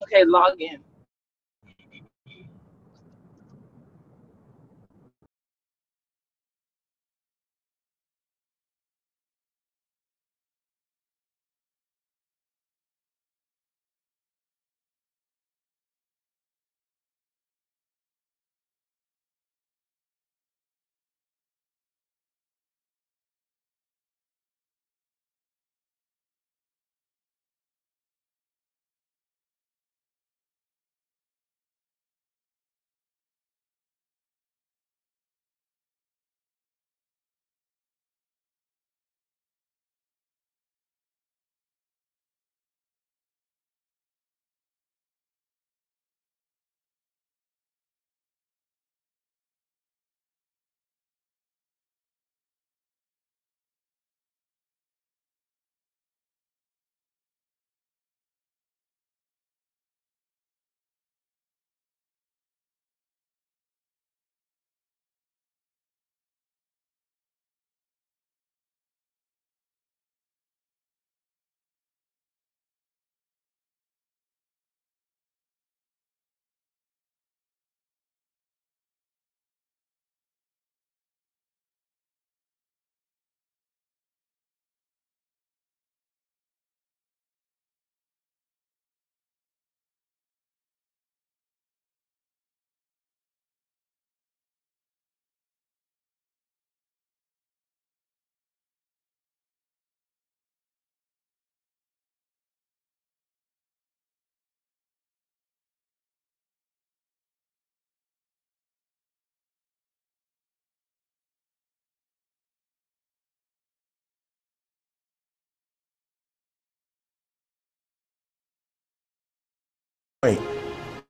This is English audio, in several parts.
Okay, log in.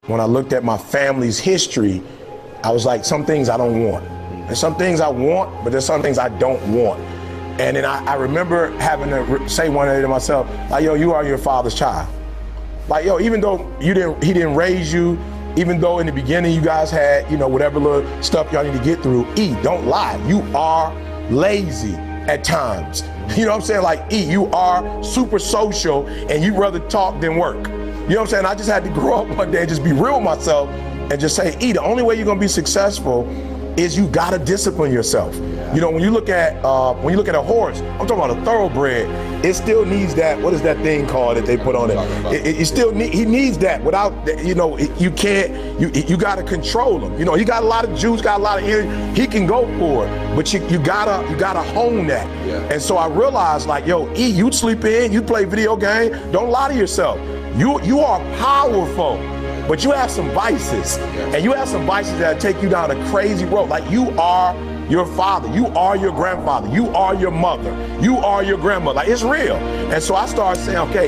When I looked at my family's history, I was like, some things I don't want. There's some things I want, but there's some things I don't want. And then I remember having to say one day to myself, like, yo, you are your father's child. Like, yo, even though he didn't raise you, even though in the beginning you guys had, you know, whatever little stuff y'all need to get through, don't lie. You are lazy at times. You know what I'm saying? Like, you are super social and you rather talk than work. You know what I'm saying? I just had to grow up one day and just be real with myself and just say, the only way you're gonna be successful is you gotta discipline yourself. You know, when you look at a horse, I'm talking about a thoroughbred, it still needs that, what is that thing called that they put on it? He needs that. Without, you know, you gotta control him. You know, he got a lot of juice, got a lot of energy, he can go for it, but you gotta hone that. Yeah. And so I realized, like, yo, you sleep in, you play video game, don't lie to yourself. You are powerful, but you have some vices, and you have some vices that take you down a crazy road. Like, you are your father, you are your grandfather, you are your mother, you are your grandmother. Like, it's real. And so I started saying, okay,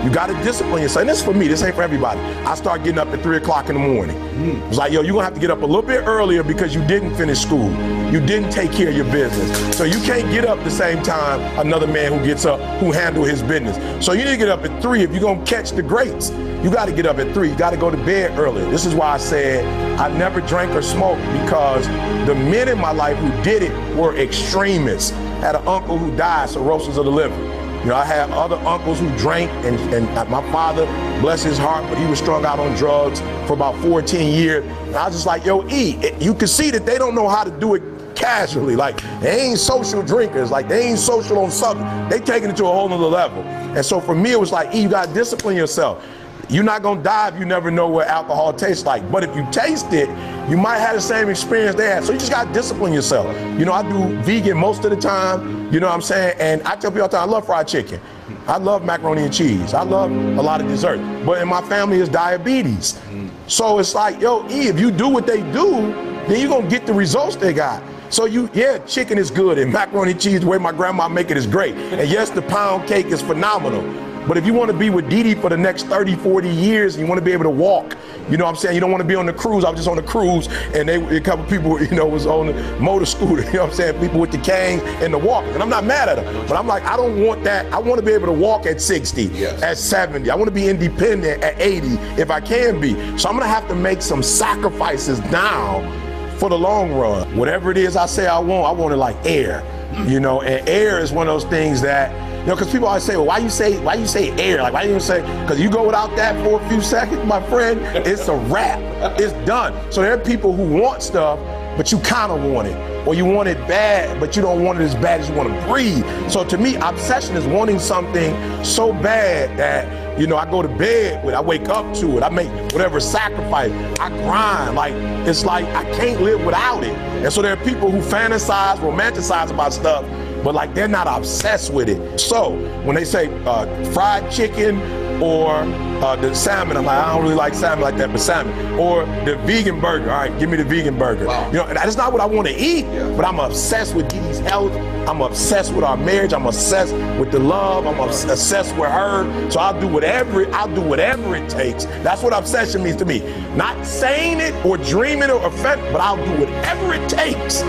you got to discipline yourself. And this is for me, this ain't for everybody. I started getting up at 3 o'clock in the morning. It was like, yo, you're gonna have to get up a little bit earlier because you didn't finish school. You didn't take care of your business. So you can't get up the same time another man who gets up, who handle his business. So you need to get up at 3 if you're gonna catch the greats. You got to get up at 3. You got to go to bed earlier. This is why I said I never drank or smoked, because the men in my life who did it were extremists. I had an uncle who died, cirrhosis of the liver. You know, I had other uncles who drank, and my father, bless his heart, but he was strung out on drugs for about 14 years. And I was just like, yo, you can see that they don't know how to do it casually. Like, they ain't social drinkers. Like, they ain't social on something. They taking it to a whole nother level. And so for me, it was like, you got to discipline yourself. You're not gonna die if you never know what alcohol tastes like. But if you taste it, you might have the same experience they had. So you just gotta discipline yourself. You know, I do vegan most of the time, you know what I'm saying? And I tell people all the time, I love fried chicken. I love macaroni and cheese. I love a lot of dessert. But in my family is diabetes. So it's like, yo, if you do what they do, then you're gonna get the results they got. So chicken is good, and macaroni and cheese, the way my grandma make it, is great. And yes, the pound cake is phenomenal. But if you want to be with Dee Dee for the next 30, 40 years, and you want to be able to walk, you know what I'm saying? You don't want to be on the cruise. I was just on the cruise, and a couple people, you know, was on the motor scooter, you know what I'm saying? People with the canes and the walkers. And I'm not mad at them, but I'm like, I don't want that. I want to be able to walk at 60, at 70. I want to be independent at 80 if I can be. So I'm going to have to make some sacrifices now for the long run. Whatever it is I say I want it like air, you know, and air is one of those things that know, because people always say, well, why you say air? Like, why you say, because you go without that for a few seconds, my friend, it's a wrap. It's done. So there are people who want stuff, but you kind of want it. Or you want it bad, but you don't want it as bad as you want to breathe. So to me, obsession is wanting something so bad that, you know, I go to bed with it, I wake up to it, I make whatever sacrifice, I grind. Like, it's like I can't live without it. And so there are people who fantasize, romanticize about stuff, but like they're not obsessed with it. So when they say fried chicken or the salmon, I'm like, I don't really like salmon like that, but salmon. Or the vegan burger, all right, give me the vegan burger. Wow. You know, and that's not what I want to eat, but I'm obsessed with Didi's health. I'm obsessed with our marriage. I'm obsessed with the love. I'm obsessed with her. So I'll do whatever it takes. That's what obsession means to me. Not saying it or dreaming it or offending, but I'll do whatever it takes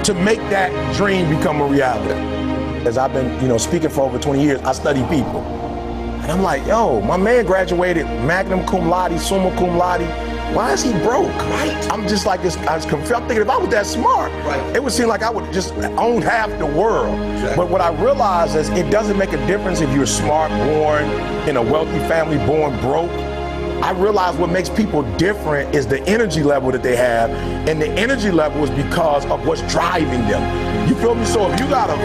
to make that dream become a reality. As I've been, you know, speaking for over 20 years, I study people. And I'm like, yo, my man graduated magna cum laude, summa cum laude. Why is he broke, right? I'm just like this, I was confused. I'm thinking if I was that smart, right, it would seem like I would just own half the world. Exactly. But what I realized is it doesn't make a difference if you're smart, born in a wealthy family, born broke. I realized what makes people different is the energy level that they have, and the energy level is because of what's driving them. You feel me? So if you got a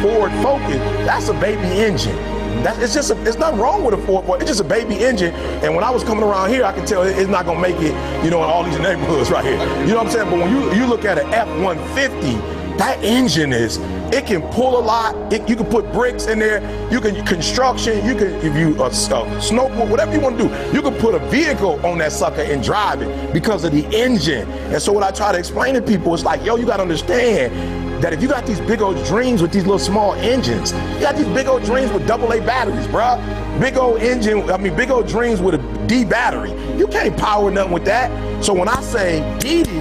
Ford Focus, that's a baby engine. It's nothing wrong with a Ford, it's just a baby engine. And when I was coming around here, I could tell it's not gonna make it, you know, in all these neighborhoods right here. You know what I'm saying? But when you look at an F-150, that engine it can pull a lot. You can put bricks in there. You can construction. You can, if you snowboard, whatever you want to do, you can put a vehicle on that sucker and drive it because of the engine. And so what I try to explain to people is like, yo, you got to understand that if you got these big old dreams with these little small engines, you got these big old dreams with AA batteries, bruh. Big old engine, big old dreams with a D battery. You can't power nothing with that. So when I say Didi,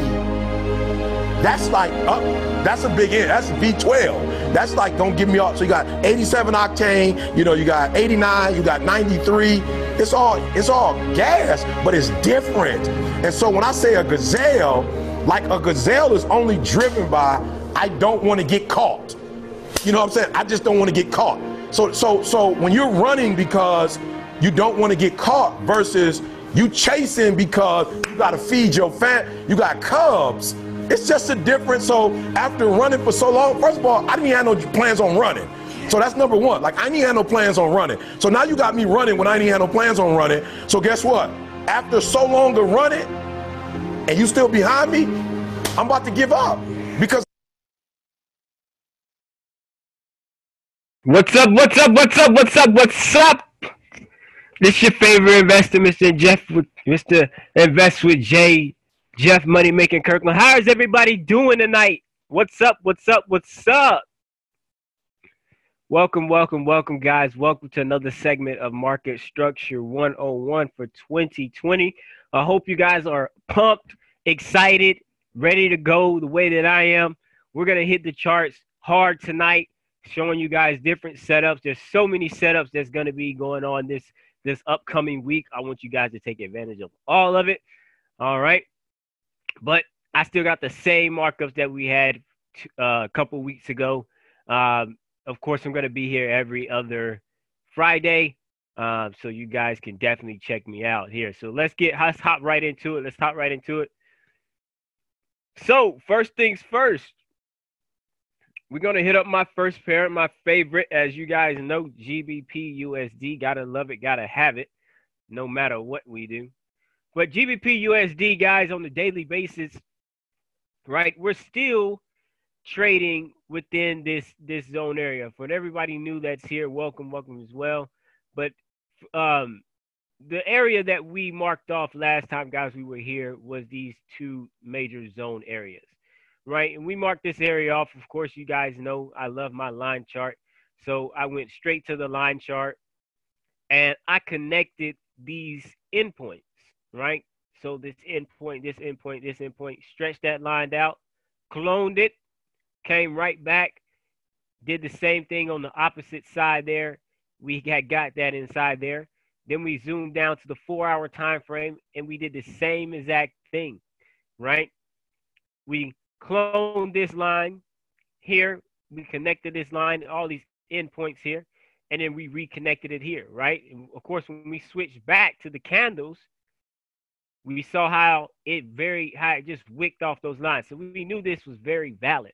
that's like that's a big engine. That's V12. That's like, don't give me all. So you got 87 octane, you know, you got 89, you got 93. It's all gas, but it's different. And so when I say a gazelle, like a gazelle is only driven by, I don't want to get caught. You know what I'm saying? I just don't want to get caught. So when you're running because you don't want to get caught versus you chasing because you got to feed your you got cubs. It's just a difference. So after running for so long, first of all, I didn't have no plans on running. So that's number one. Like, I didn't have no plans on running. So now you got me running when I didn't have no plans on running. So guess what? After so long of running and you still behind me, I'm about to give up because. What's up? This your favorite investor, Mr. Jeff, Mr. Invest with Jay, Jeff Money Making Kirkland. How is everybody doing tonight? What's up? Welcome, guys. Welcome to another segment of Market Structure 101 for 2020. I hope you guys are pumped, excited, ready to go the way that I am. We're going to hit the charts hard tonight, showing you guys different setups. There's so many setups that's going to be going on this upcoming week. I want you guys to take advantage of all of it. All right. But I still got the same markups that we had a couple weeks ago. Of course, I'm going to be here every other Friday. So you guys can definitely check me out here. So let's hop right into it. So first things first, we're going to hit up my first pair, my favorite. As you guys know, GBP USD. Got to love it, got to have it, no matter what we do. But GBP USD, guys, on the daily basis, right, we're still trading within this zone area. For everybody new that's here, welcome as well. But the area that we marked off last time, guys, we were here was these two major zone areas. Right, and we marked this area off. Of course, you guys know I love my line chart. So I went straight to the line chart and I connected these endpoints, right? So this endpoint, stretched that line out, cloned it, came right back, did the same thing on the opposite side there. We got that inside there. Then we zoomed down to the 4-hour time frame and we did the same exact thing, right? We cloned this line here. We connected this line, all these endpoints here. and then we reconnected it here, right? And of course, when we switched back to the candles, we saw how it just wicked off those lines. So we knew this was very valid.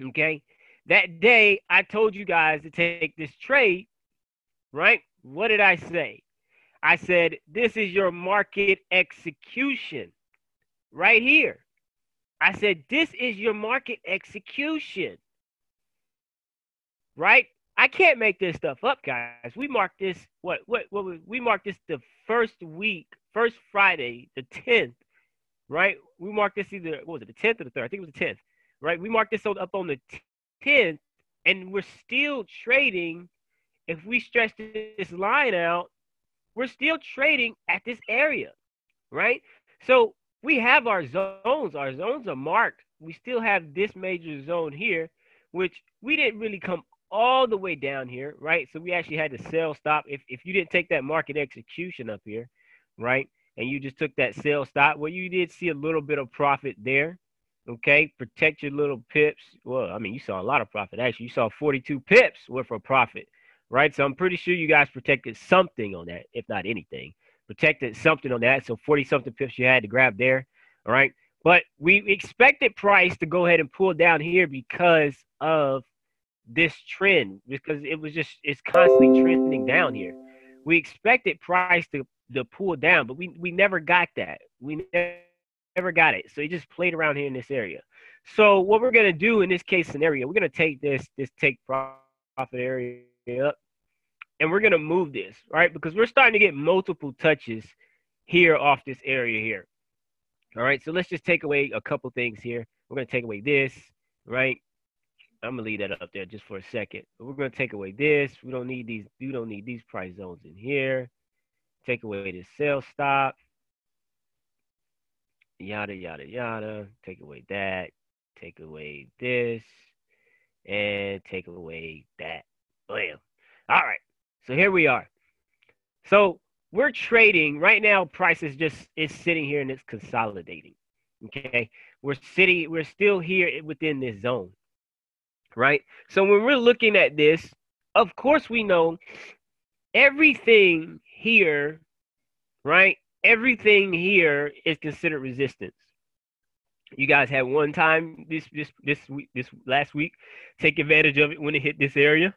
Okay. That day, I told you guys to take this trade, right? What did I say? I said, this is your market execution right here. I said, this is your market execution, right? I can't make this stuff up, guys. We marked this, we marked this the first Friday, the 10th, right? We marked this either, what was it, the 10th or the 3rd? I think it was the 10th, right? We marked this up on the 10th, and we're still trading. If we stretch this line out, we're still trading at this area, right? So we have our zones. Our zones are marked. We still have this major zone here, which we didn't really come all the way down here, right? So we actually had to sell stop. If you didn't take that market execution up here, right, and you just took that sell stop, well, you did see a little bit of profit there, okay? Protect your little pips. Well, I mean, you saw a lot of profit. Actually, you saw 42 pips worth of profit, right? So I'm pretty sure you guys protected something on that, if not anything. Protected something on that. So 40-something pips you had to grab there, all right? But we expected price to go ahead and pull down here because of this trend, because it's constantly trending down here. We expected price to pull down, but we never got that. We never got it. So it just played around here in this area. So what we're going to do in this case scenario, we're going to take this take profit area up, and we're going to move this, right? Because we're starting to get multiple touches here off this area here. All right, so let's just take away a couple things here. We're going to take away this, right? I'm gonna leave that up there just for a second. But we're gonna take away this. We don't need these. We don't need these price zones in here. Take away this sell stop. Yada yada yada. Take away that. Take away this, and take away that. Bam. All right. So here we are. So we're trading right now. Price is sitting here and it's consolidating. Okay. We're still here within this zone. Right? So when we're looking at this, of course we know everything here, right? Everything here is considered resistance. You guys had one time this last week take advantage of it when it hit this area.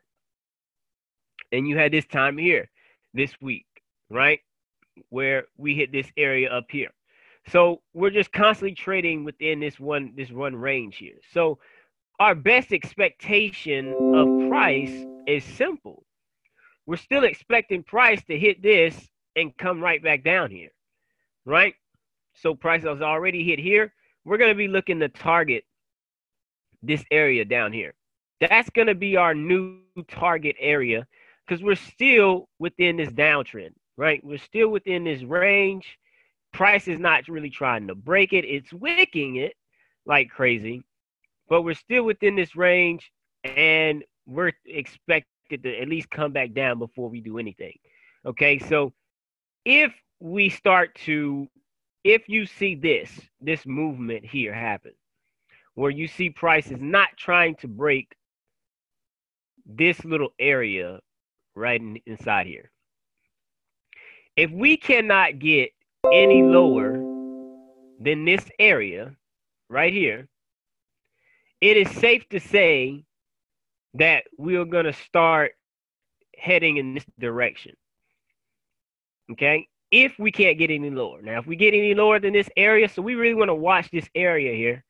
And you had this time here this week, right? Where we hit this area up here. So we're just constantly trading within this one range here. So our best expectation of price is simple. We're still expecting price to hit this and come right back down here, right? So price has already hit here. We're going to be looking to target this area down here. That's going to be our new target area because we're still within this downtrend, right? We're still within this range. Price is not really trying to break it. It's wicking it like crazy. But we're still within this range, and we're expected to at least come back down before we do anything. Okay, so if you see this movement here happen, where you see price is not trying to break this little area right inside here. If we cannot get any lower than this area right here, it is safe to say that we are going to start heading in this direction. Okay? If we can't get any lower. Now, if we get any lower than this area, so we really want to watch this area here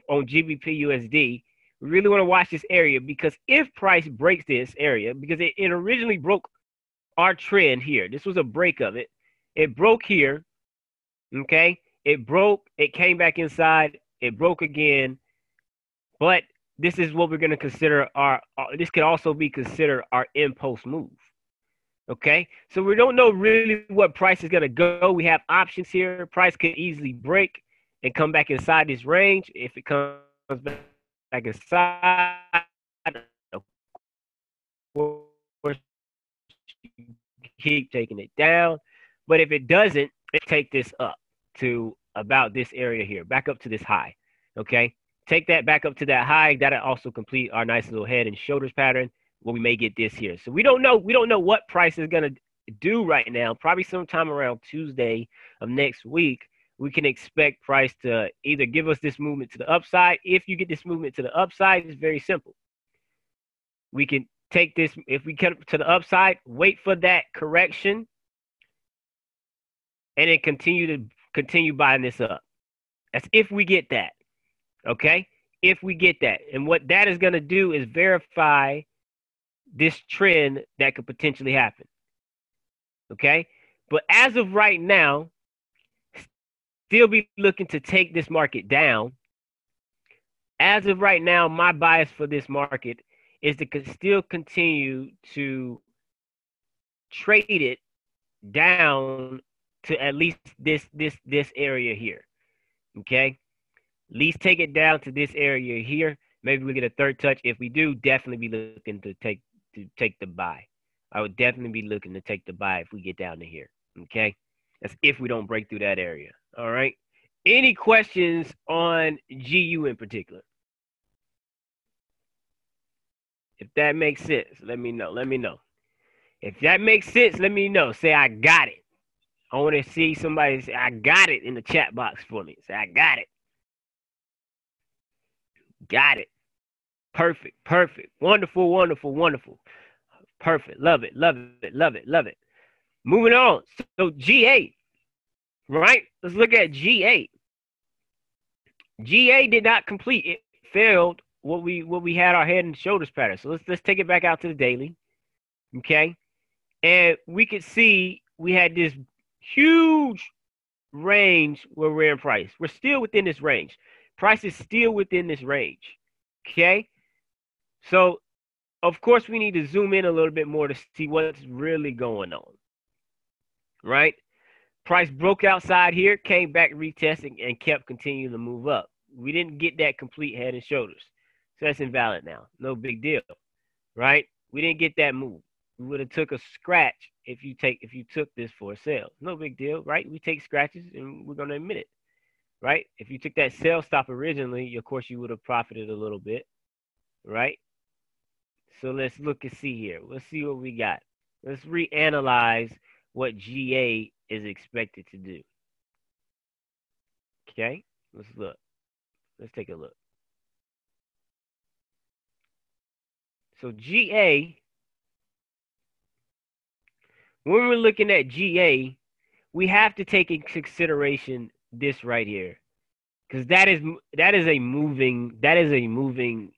on GBP USD. We really want to watch this area because if price breaks this area, because it originally broke our trend here. This was a break of it. It broke here. Okay? It broke. It came back inside. It broke again. But this is what we're going to consider this could also be considered our in-post move. Okay, so we don't know really what price is going to go. We have options here. Price could easily break and come back inside this range. If it comes back inside, of course, keep taking it down. But if it doesn't, let's take this up to about this area here, back up to this high. Okay. Take that back up to that high. That'll also complete our nice little head and shoulders pattern. Well, we may get this here. So we don't know. We don't know what price is going to do right now. Probably sometime around Tuesday of next week, we can expect price to either give us this movement to the upside. If you get this movement to the upside, it's very simple. We can take this, if we come to the upside, wait for that correction, and then continue buying this up. That's if we get that. Okay? If we get that. And what that is going to do is verify this trend that could potentially happen. Okay? But as of right now, still be looking to take this market down. As of right now, my bias for this market is to still continue to trade it down to at least this area here. Okay? At least take it down to this area here. Maybe we get a third touch. If we do, definitely be looking to take the buy. I would definitely be looking to take the buy if we get down to here. Okay? That's if we don't break through that area. All right? Any questions on GU in particular? If that makes sense, let me know. Let me know. If that makes sense, let me know. Say, I got it. I want to see somebody say, I got it in the chat box for me. Say, I got it. Got it. Perfect. Perfect. Wonderful, wonderful, wonderful. Perfect. Love it. Love it. Love it. Love it. Moving on. So G8, right? Let's look at G8. G8 did not complete. It failed what we had our head and shoulders pattern. So let's take it back out to the daily. Okay. And we could see we had this huge range where we're in price. We're still within this range. Price is still within this range. Okay. So of course we need to zoom in a little bit more to see what's really going on. Right? Price broke outside here, came back retesting, and kept continuing to move up. We didn't get that complete head and shoulders. So that's invalid now. No big deal. Right? We didn't get that move. We would have took a scratch if you took this for a sale. No big deal, right? We take scratches and we're going to admit it. Right? If you took that sell stop originally, of course you would have profited a little bit. Right? So let's look and see here. Let's see what we got. Let's reanalyze what GA is expected to do. Okay? Let's look. Let's take a look. So GA, when we're looking at GA, we have to take in consideration this right here, because that is a moving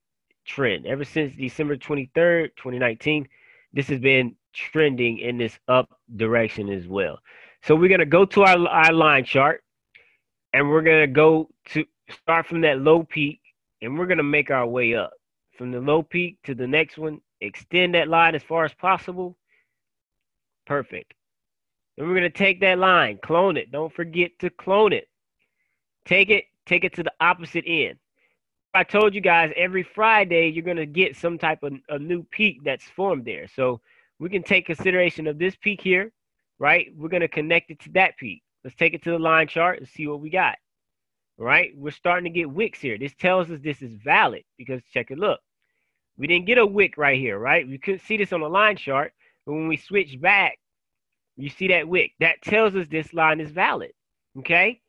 trend. Ever since December 23rd, 2019, this has been trending in this up direction as well. So we're going to go to our line chart, and we're going to go to start from that low peak, and we're going to make our way up from the low peak to the next one, extend that line as far as possible. Perfect. And we're going to take that line, clone it. Don't forget to clone it. Take it to the opposite end. I told you guys every Friday you're going to get some type of a new peak that's formed there. So we can take consideration of this peak here, right? We're going to connect it to that peak. Let's take it to the line chart and see what we got, right? We're starting to get wicks here. This tells us this is valid because check it, look. We didn't get a wick right here, right? We couldn't see this on the line chart, but when we switch back, you see that wick. That tells us this line is valid, okay?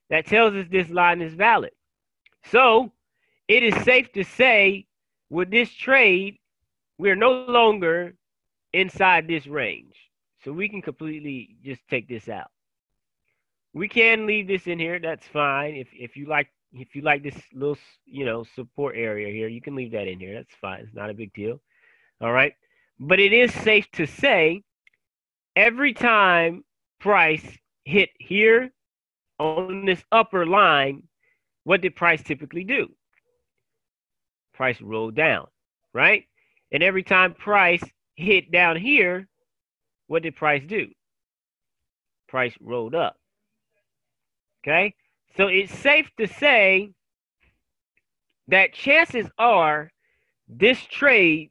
That tells us this line is valid. So it is safe to say with this trade, we're no longer inside this range. So we can completely just take this out. We can leave this in here. That's fine. If you like this little, support area here, you can leave that in here. That's fine. It's not a big deal. All right. But it is safe to say every time price hit here on this upper line, what did price typically do? Price rolled down, right? And every time price hit down here, what did price do? Price rolled up. Okay? So it's safe to say that chances are this trade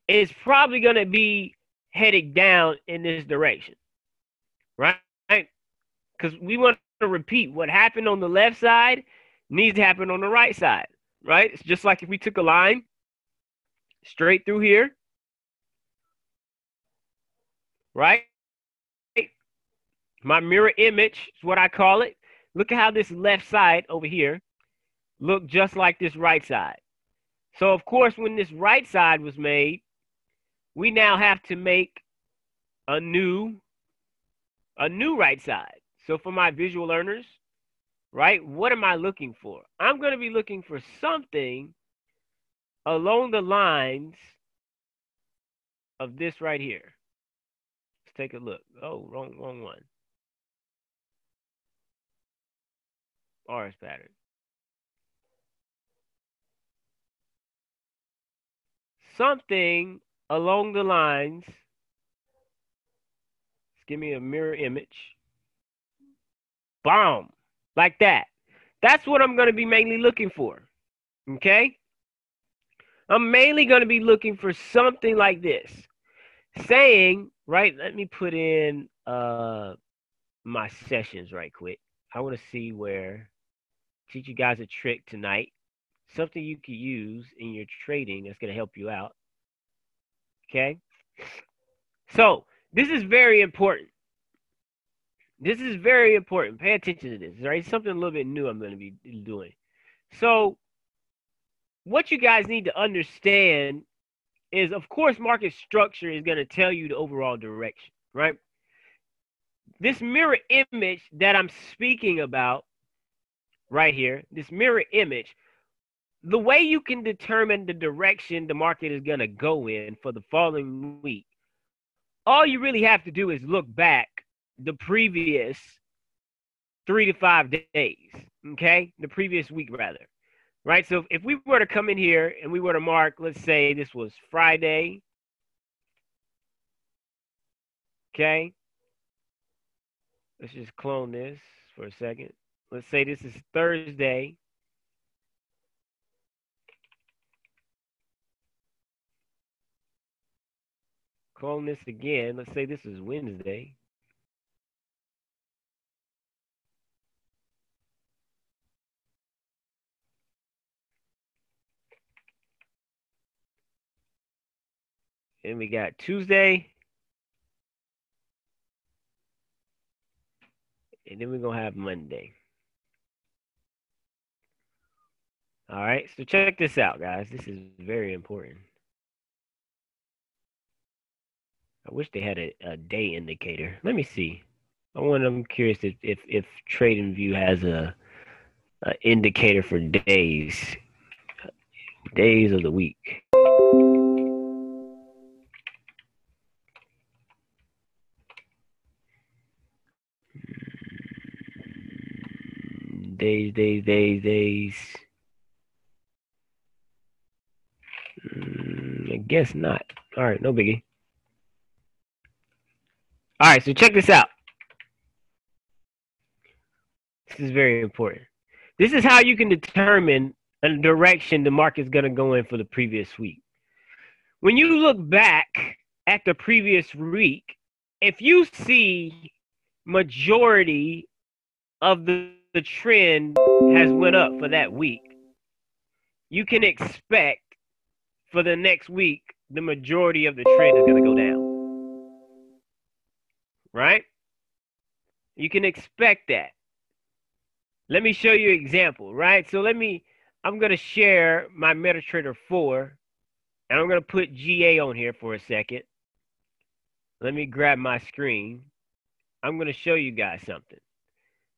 is probably going to be headed down in this direction, right? Because we want to repeat what happened on the left side needs to happen on the right side, right? It's just like if we took a line straight through here, right? My mirror image is what I call it. Look at how this left side over here looked just like this right side. So, of course, when this right side was made, we now have to make a new right side. So for my visual learners, right, what am I looking for? I'm going to be looking for something along the lines of this right here. Let's take a look. Oh, wrong one. RS pattern. Something along the lines. Let's give me a mirror image. Boom. Like that. That's what I'm going to be mainly looking for. Okay? I'm mainly going to be looking for something like this. Saying, right, let me put in my sessions right quick. I want to see where, teach you guys a trick tonight. Something you could use in your trading that's going to help you out. Okay? So, this is very important. This is very important. Pay attention to this, right? Something a little bit new I'm going to be doing. So, what you guys need to understand is, of course, market structure is going to tell you the overall direction, right? This mirror image that I'm speaking about right here, this mirror image, the way you can determine the direction the market is going to go in for the following week, all you really have to do is look back the previous 3 to 5 days, okay? The previous week, rather, right? So if we were to come in here and we were to mark, let's say this was Friday, okay? Let's just clone this for a second. Let's say this is Thursday. Clone this again. Let's say this is Wednesday. And we got Tuesday. And then we're going to have Monday. All right. So check this out, guys. This is very important. I wish they had a day indicator. Let me see. I'm curious if TradingView has a indicator for days of the week. Days. I guess not. All right, no biggie. All right, so check this out. This is very important. This is how you can determine the direction the market's going to go in for the previous week. When you look back at the previous week, if you see majority of the trend has went up for that week, you can expect for the next week, the majority of the trend is going to go down. Right? You can expect that. Let me show you an example, right? So I'm going to share my MetaTrader 4, and I'm going to put GA on here for a second. Let me grab my screen. I'm going to show you guys something,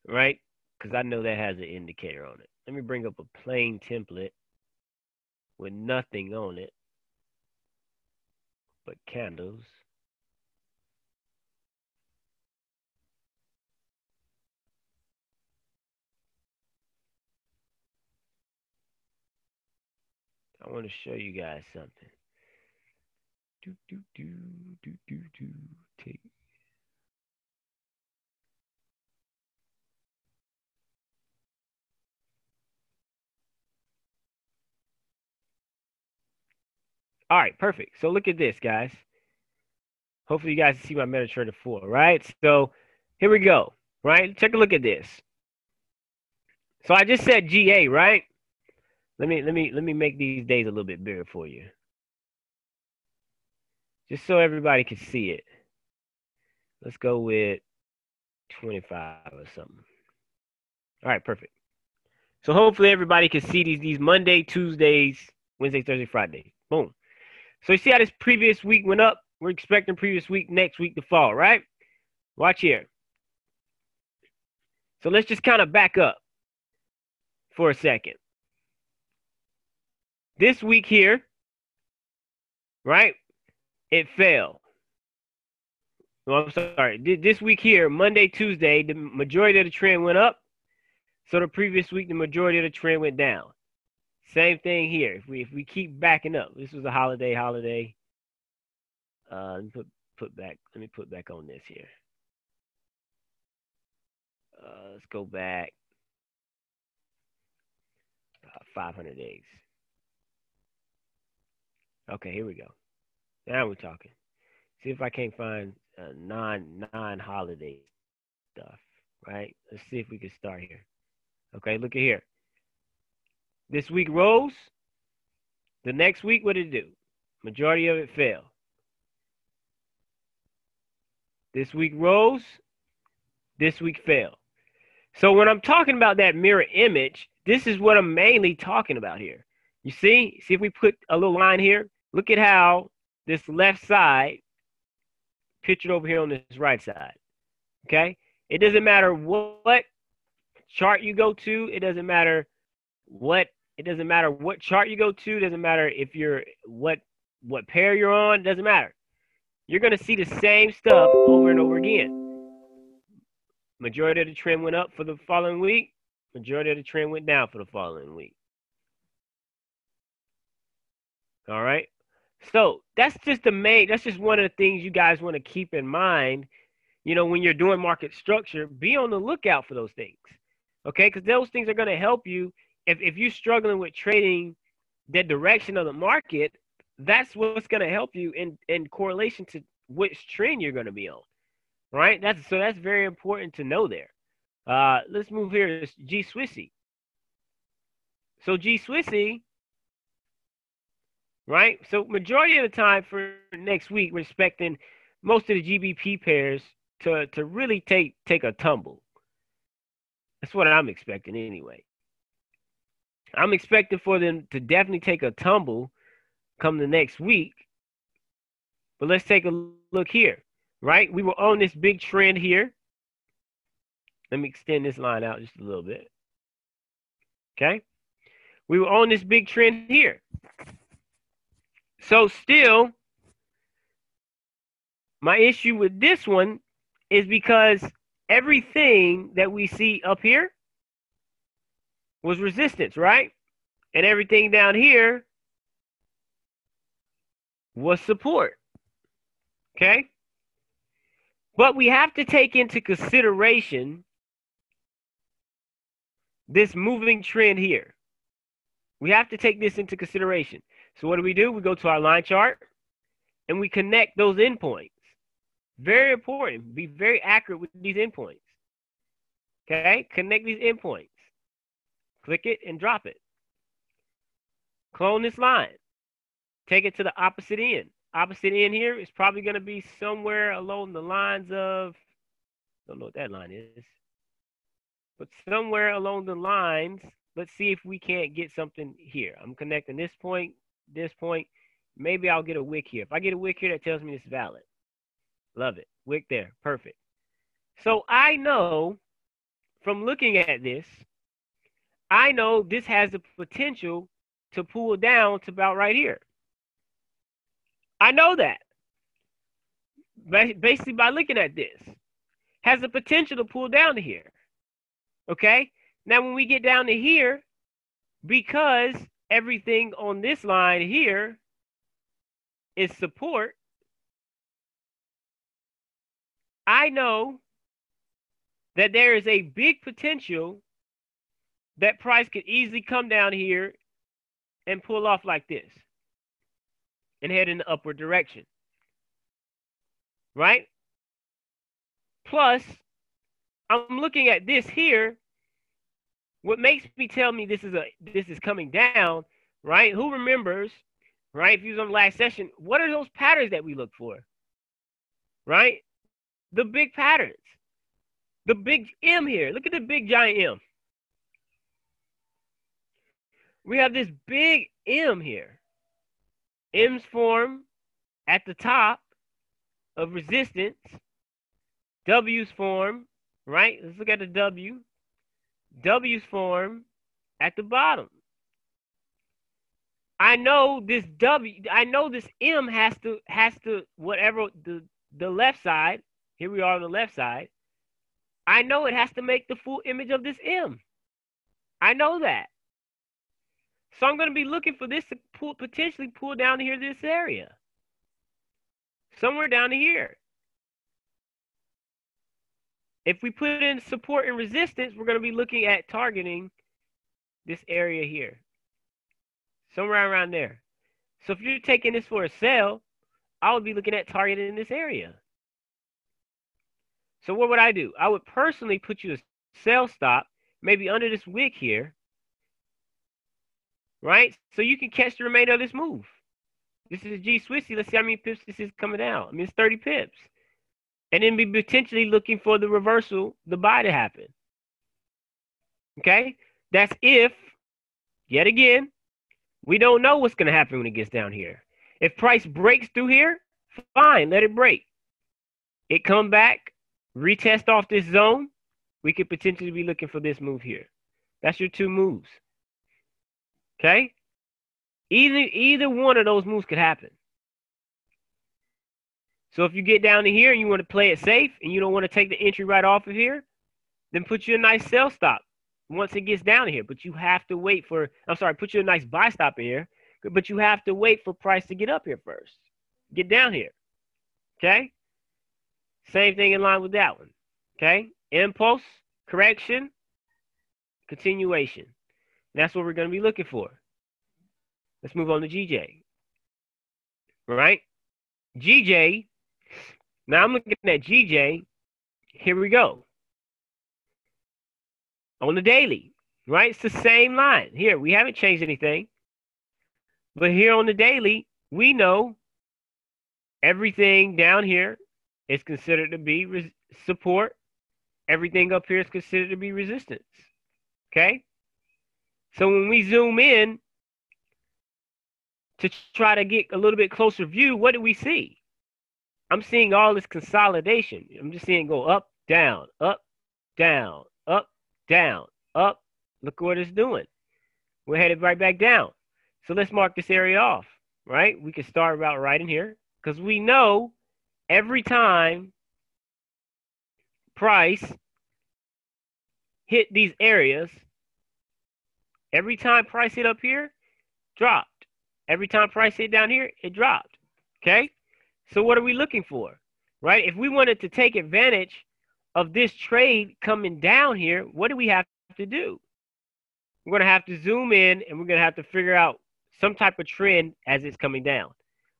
right? Because I know that has an indicator on it. Let me bring up a plain template with nothing on it but candles. I want to show you guys something. Take. All right, perfect. So look at this, guys. Hopefully you guys see my MetaTrader 4, right? So here we go, right? Take a look at this. So I just said GA, right? Let me make these days a little bit bigger for you. just so everybody can see it. Let's go with 25 or something. All right, perfect. So hopefully everybody can see these Monday, Tuesdays, Wednesday, Thursday, Friday. Boom. So you see how this previous week went up? We're expecting previous week, next week to fall, right? Watch here. So let's just kind of back up for a second. This week here, right? It fell. Well, I'm sorry. This week here, Monday, Tuesday, the majority of the trend went up. So the previous week, the majority of the trend went down. Same thing here. If we keep backing up, this was a holiday. Let me put back on this here. Let's go back 500 days. Okay, here we go. Now we're talking. See if I can't find non-holiday stuff, right? Let's see if we can start here. Okay, look at here. This week rose. The next week, what did it do? Majority of it fell. This week rose. This week fell. So when I'm talking about that mirror image, this is what I'm mainly talking about here. You see if we put a little line here, look at how this left side pictured over here on this right side. Okay? It doesn't matter what chart you go to. It doesn't matter what chart you go to. It doesn't matter if you're what pair you're on. It doesn't matter. You're going to see the same stuff over and over again. Majority of the trend went up for the following week. Majority of the trend went down for the following week. All right. So that's just one of the things you guys want to keep in mind. You know, when you're doing market structure, be on the lookout for those things. Okay, because those things are going to help you. If you're struggling with trading the direction of the market, that's what's going to help you in correlation to which trend you're going to be on. Right? That's very important to know there. Let's move here. It's G Swissy. So G Swissy, right? So majority of the time for next week, we're expecting most of the GBP pairs to really take a tumble. That's what I'm expecting anyway. I'm expecting for them to definitely take a tumble come the next week. But let's take a look here. Right? We were on this big trend here. Let me extend this line out just a little bit. Okay? We were on this big trend here. So still, my issue with this one is because everything that we see up here was resistance, right? And everything down here was support. Okay? But we have to take into consideration this moving trend here. We have to take this into consideration. So what do? We go to our line chart and we connect those endpoints. Very important. Be very accurate with these endpoints. Okay? Connect these endpoints. Click it and drop it. Clone this line. Take it to the opposite end. Opposite end here is probably going to be somewhere along the lines of, don't know what that line is, but somewhere along the lines, let's see if we can't get something here. I'm connecting this point, maybe I'll get a wick here. If I get a wick here, that tells me it's valid. Love it. Wick there. Perfect. So I know from looking at this, I know this has the potential to pull down to about right here. I know that. Basically, by looking at this, has the potential to pull down to here. Okay? Now, when we get down to here, because everything on this line here is support, I know that there is a big potential that price could easily come down here and pull off like this and head in the upward direction, right? Plus, I'm looking at this here. What makes me tell me this is coming down, right? Who remembers right? If you was on the last session, what are those patterns that we look for, right? The big patterns. The big M here. Look at the big giant M. We have this big M here. M's form at the top of resistance. W's form, right? Let's look at the W. W's form at the bottom. I know this W, I know this M has to whatever the left side, here we are on the left side, I know it has to make the full image of this M. I know that. So I'm going to be looking for this to potentially pull down to here, this area. Somewhere down to here. If we put in support and resistance, we're going to be looking at targeting this area here. Somewhere around there. So if you're taking this for a sell, I would be looking at targeting this area. So what would I do? I would personally put you a sell stop, maybe under this wick here, right? So you can catch the remainder of this move. This is a G Swissy. Let's see how many pips this is coming out. I mean, it's 30 pips. And then be potentially looking for the reversal, the buy to happen. Okay? That's if, yet again, we don't know what's going to happen when it gets down here. If price breaks through here, fine, let it break. It come back, retest off this zone, we could potentially be looking for this move here. That's your two moves. Okay? Either one of those moves could happen. So if you get down to here and you want to play it safe and you don't want to take the entry right off of here, then put you a nice sell stop once it gets down here. But you have to wait for, put you a nice buy stop in here, but you have to wait for price to get up here first. Get down here. Okay? Same thing in line with that one. Okay? Impulse, correction, continuation. And that's what we're going to be looking for. Let's move on to GJ. All right? GJ. Now I'm looking at GJ. Here we go. On the daily, right? It's the same line. Here, we haven't changed anything. But here on the daily, we know everything down here is considered to be support. Everything up here is considered to be resistance. Okay? So when we zoom in to try to get a little bit closer view, what do we see? I'm seeing all this consolidation. I'm just seeing it go up, down, up, down, up, down, up. Look what it's doing. We're headed right back down. So let's mark this area off, right? We can start about right in here because we know every time price hit these areas, every time price hit up here, dropped. Every time price hit down here, it dropped. Okay? So what are we looking for? Right? If we wanted to take advantage of this trade coming down here, what do we have to do? We're going to have to zoom in and we're going to have to figure out some type of trend as it's coming down.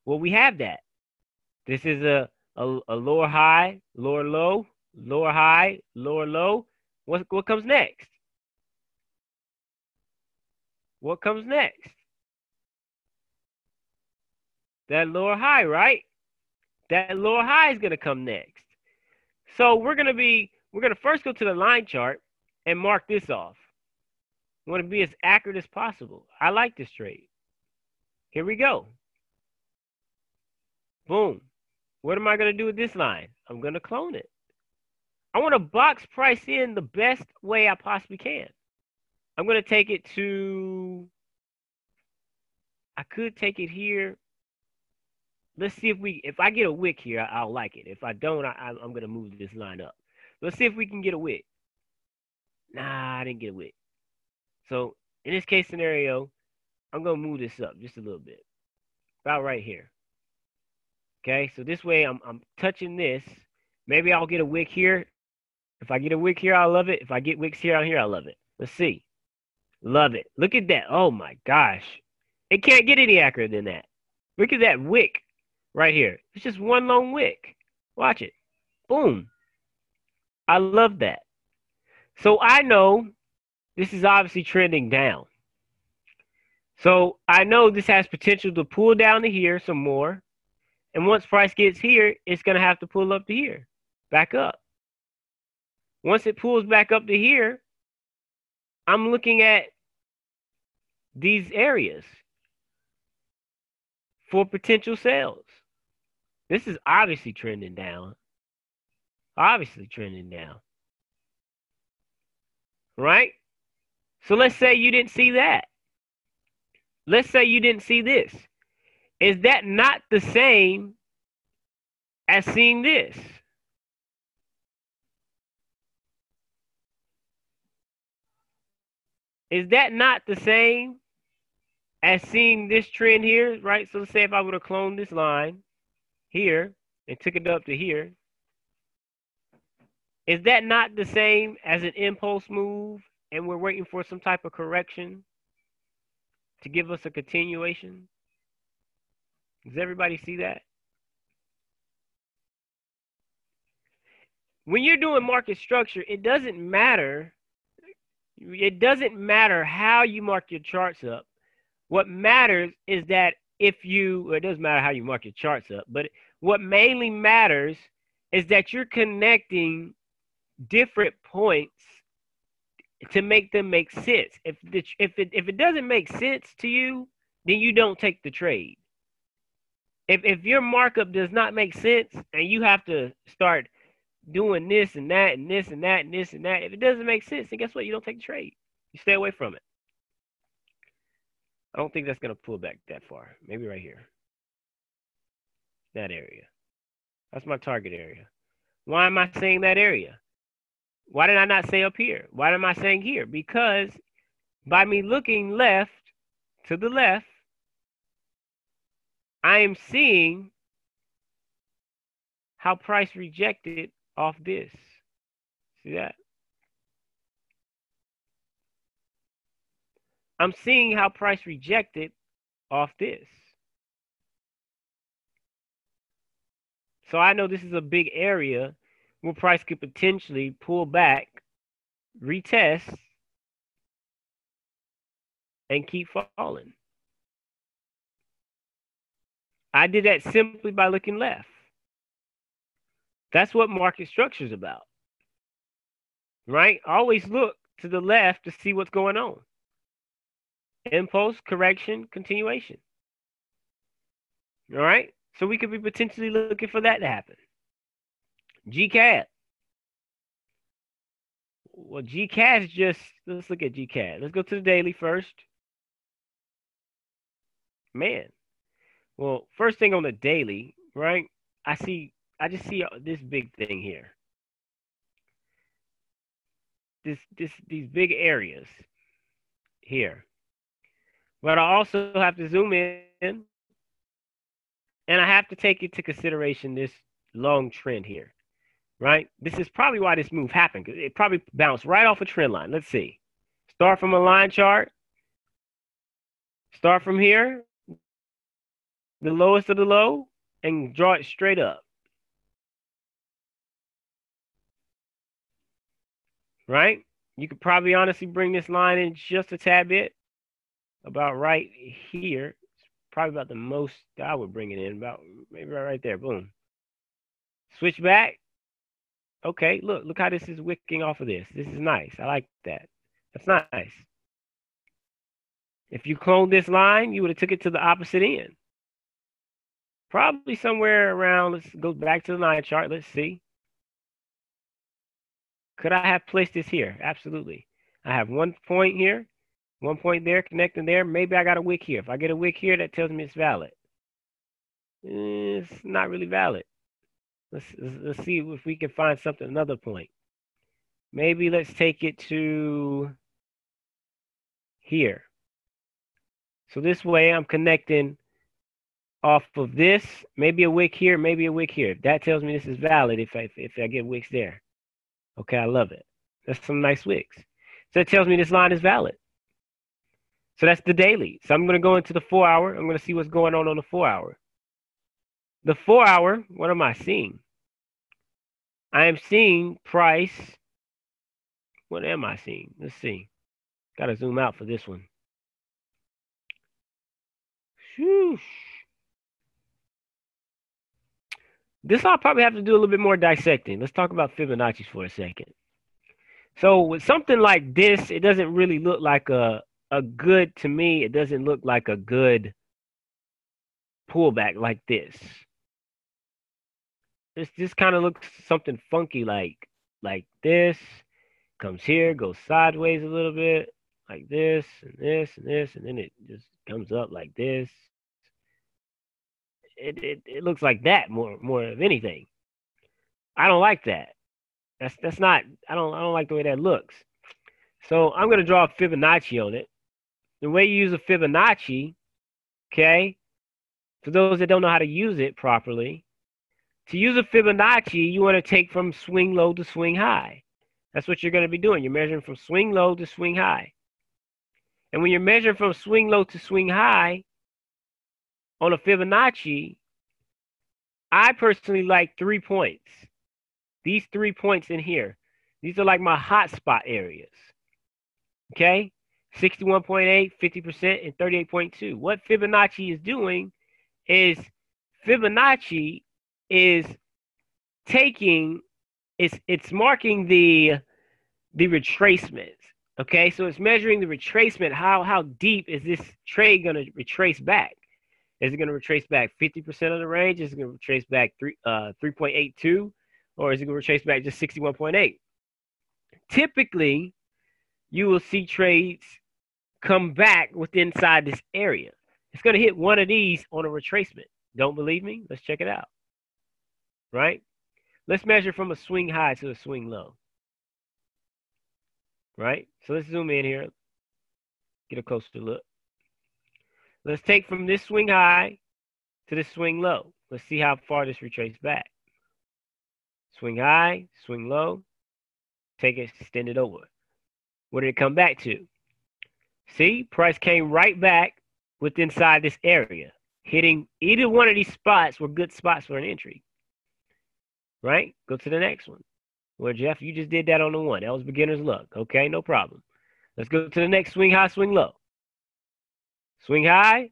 Well, we have that. This is a lower high, lower low, lower high, lower low. What comes next? What comes next? That lower high, right? That lower high is going to come next. So we're going to first go to the line chart and mark this off. We want to be as accurate as possible. I like this trade. Here we go. Boom. What am I going to do with this line? I'm going to clone it. I want to box price in the best way I possibly can. I'm going to take it to, I could take it here. Let's see if I get a wick here, I'll like it. If I don't, I'm going to move this line up. Let's see if we can get a wick. Nah, I didn't get a wick. So in this case scenario, I'm going to move this up just a little bit. About right here. Okay, so this way I'm touching this. Maybe I'll get a wick here. If I get a wick here, I'll love it. If I get wicks here, I love it. Let's see. Love it. Look at that. Oh my gosh. It can't get any accurate than that. Look at that wick right here. It's just one lone wick. Watch it. Boom. I love that. So I know this is obviously trending down. So I know this has potential to pull down to here some more. And once price gets here, it's going to have to pull up to here, back up. Once it pulls back up to here, I'm looking at these areas for potential sales. This is obviously trending down. Obviously trending down. Right? So let's say you didn't see that. Let's say you didn't see this. Is that not the same as seeing this? Is that not the same as seeing this trend here, right? So let's say if I would have cloned this line here and took it up to here, is that not the same as an impulse move and we're waiting for some type of correction to give us a continuation? Does everybody see that? When you're doing market structure, it doesn't matter. It doesn't matter how you mark your charts up. What matters is that it doesn't matter how you mark your charts up, but what mainly matters is that you're connecting different points to make them make sense. If it doesn't make sense to you, then you don't take the trade. If your markup does not make sense and you have to start doing this and that and this and that and this and that, if it doesn't make sense, then guess what? You don't take the trade. You stay away from it. I don't think that's going to pull back that far. Maybe right here. That area. That's my target area. Why am I saying that area? Why did I not say up here? Why am I saying here? Because by me looking left to the left, I am seeing how price rejected off this. See that? I'm seeing how price rejected off this. So I know this is a big area where price could potentially pull back, retest, and keep falling. I did that simply by looking left. That's what market structure is about, right? Always look to the left to see what's going on. Impulse, correction, continuation. All right? So we could be potentially looking for that to happen. GCAD. Well, GCAD is just, let's look at GCAD. Let's go to the daily first. Man. Well, first thing on the daily, right? I just see this big thing here. These big areas here. But I also have to zoom in and I have to take into consideration this long trend here, right? This is probably why this move happened. It probably bounced right off a trend line. Let's see. Start from a line chart. Start from here, the lowest of the low, and draw it straight up. Right? You could probably honestly bring this line in just a tad bit. About right here. It's probably about the most I would bring it in. About maybe right there. Boom. Switch back. Okay, look how this is wicking off of this. This is nice. I like that. That's nice. If you cloned this line, you would have took it to the opposite end. Probably somewhere around, let's go back to the line chart. Let's see. Could I have placed this here? Absolutely. I have 1 point here, 1 point there, connecting there. Maybe I got a wick here. If I get a wick here, that tells me it's valid. It's not really valid. Let's see if we can find something, another point. Maybe let's take it to here. So this way I'm connecting off of this, maybe a wick here, maybe a wick here. That tells me this is valid if I get wicks there. Okay, I love it. That's some nice wicks. So it tells me this line is valid. So that's the daily. So I'm going to go into the 4 hour. I'm going to see what's going on the 4 hour. The 4 hour, what am I seeing? I am seeing price. What am I seeing? Let's see. Got to zoom out for this one. Whew. This I'll probably have to do a little bit more dissecting. Let's talk about Fibonacci's for a second. So with something like this, it doesn't really look like a good, to me, it doesn't look like a good pullback like this. This kind of looks something funky like this. Comes here, goes sideways a little bit, like this, and this, and this, and then it just comes up like this. It looks like that more of anything. I don't like that. That's not, I don't like the way that looks. So I'm gonna draw a Fibonacci on it. The way you use a Fibonacci, okay, for those that don't know how to use it properly, to use a Fibonacci, you want to take from swing low to swing high. That's what you're going to be doing. You're measuring from swing low to swing high. And when you're measuring from swing low to swing high on a Fibonacci, I personally like 3 points. These 3 points in here. These are like my hot spot areas. Okay? 61.8, 50%, and 38.2. What Fibonacci is doing is Fibonacci is taking, it's marking the retracements. Okay, so it's measuring the retracement. How deep is this trade going to retrace back? Is it going to retrace back 50% of the range? Is it going to retrace back 3.82, or is it going to retrace back just 61.8? Typically, you will see trades come back within inside this area. It's going to hit one of these on a retracement. Don't believe me? Let's check it out. Right? Let's measure from a swing high to a swing low. Right? So let's zoom in here. Get a closer look. Let's take from this swing high to this swing low. Let's see how far this retraces back. Swing high, swing low. Take it, extend it over. What did it come back to? See, price came right back within inside this area. Hitting either one of these spots were good spots for an entry. Right? Go to the next one. Well, Jeff, you just did that on the one. That was beginner's luck. Okay, no problem. Let's go to the next swing high, swing low. Swing high,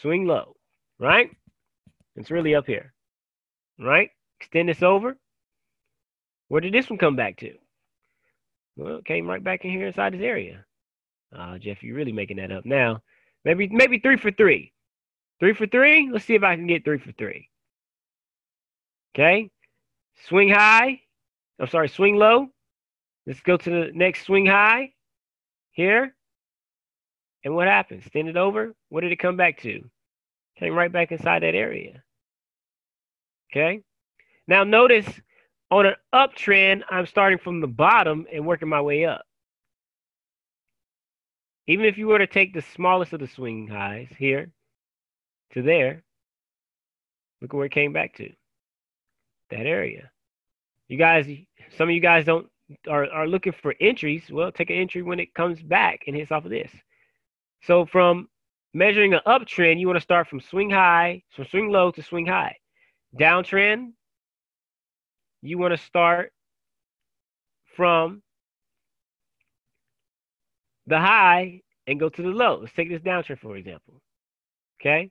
swing low. Right? It's really up here. Right? Extend this over. Where did this one come back to? Well, it came right back in here inside this area. Jeff, you're really making that up now. Maybe 3 for 3. 3 for 3? Let's see if I can get 3 for 3. Okay? Swing high. I'm sorry, swing low. Let's go to the next swing high here. And what happened? Extend it over. What did it come back to? Came right back inside that area. Okay? Now notice on an uptrend, I'm starting from the bottom and working my way up. Even if you were to take the smallest of the swing highs here to there, look at where it came back to. That area. You guys, some of you guys are looking for entries. Well, take an entry when it comes back and hits off of this. So from measuring an uptrend, you want to start from swing high, from swing low to swing high. Downtrend, you want to start from the high and go to the low. Let's take this downtrend, for example. Okay?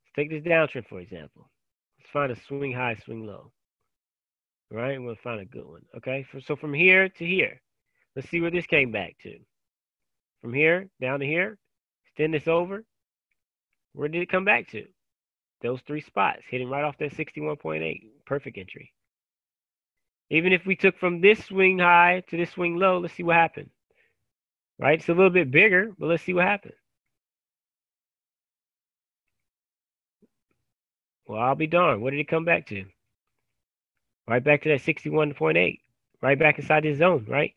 Let's take this downtrend, for example. Let's find a swing high, swing low. All right? We'll find a good one. Okay? So from here to here, let's see where this came back to. From here down to here, extend this over. Where did it come back to? Those 3 spots, hitting right off that 61.8. Perfect entry. Even if we took from this swing high to this swing low, let's see what happened. Right? It's a little bit bigger, but let's see what happened. Well, I'll be darned. What did it come back to? Right back to that 61.8. Right back inside this zone, right?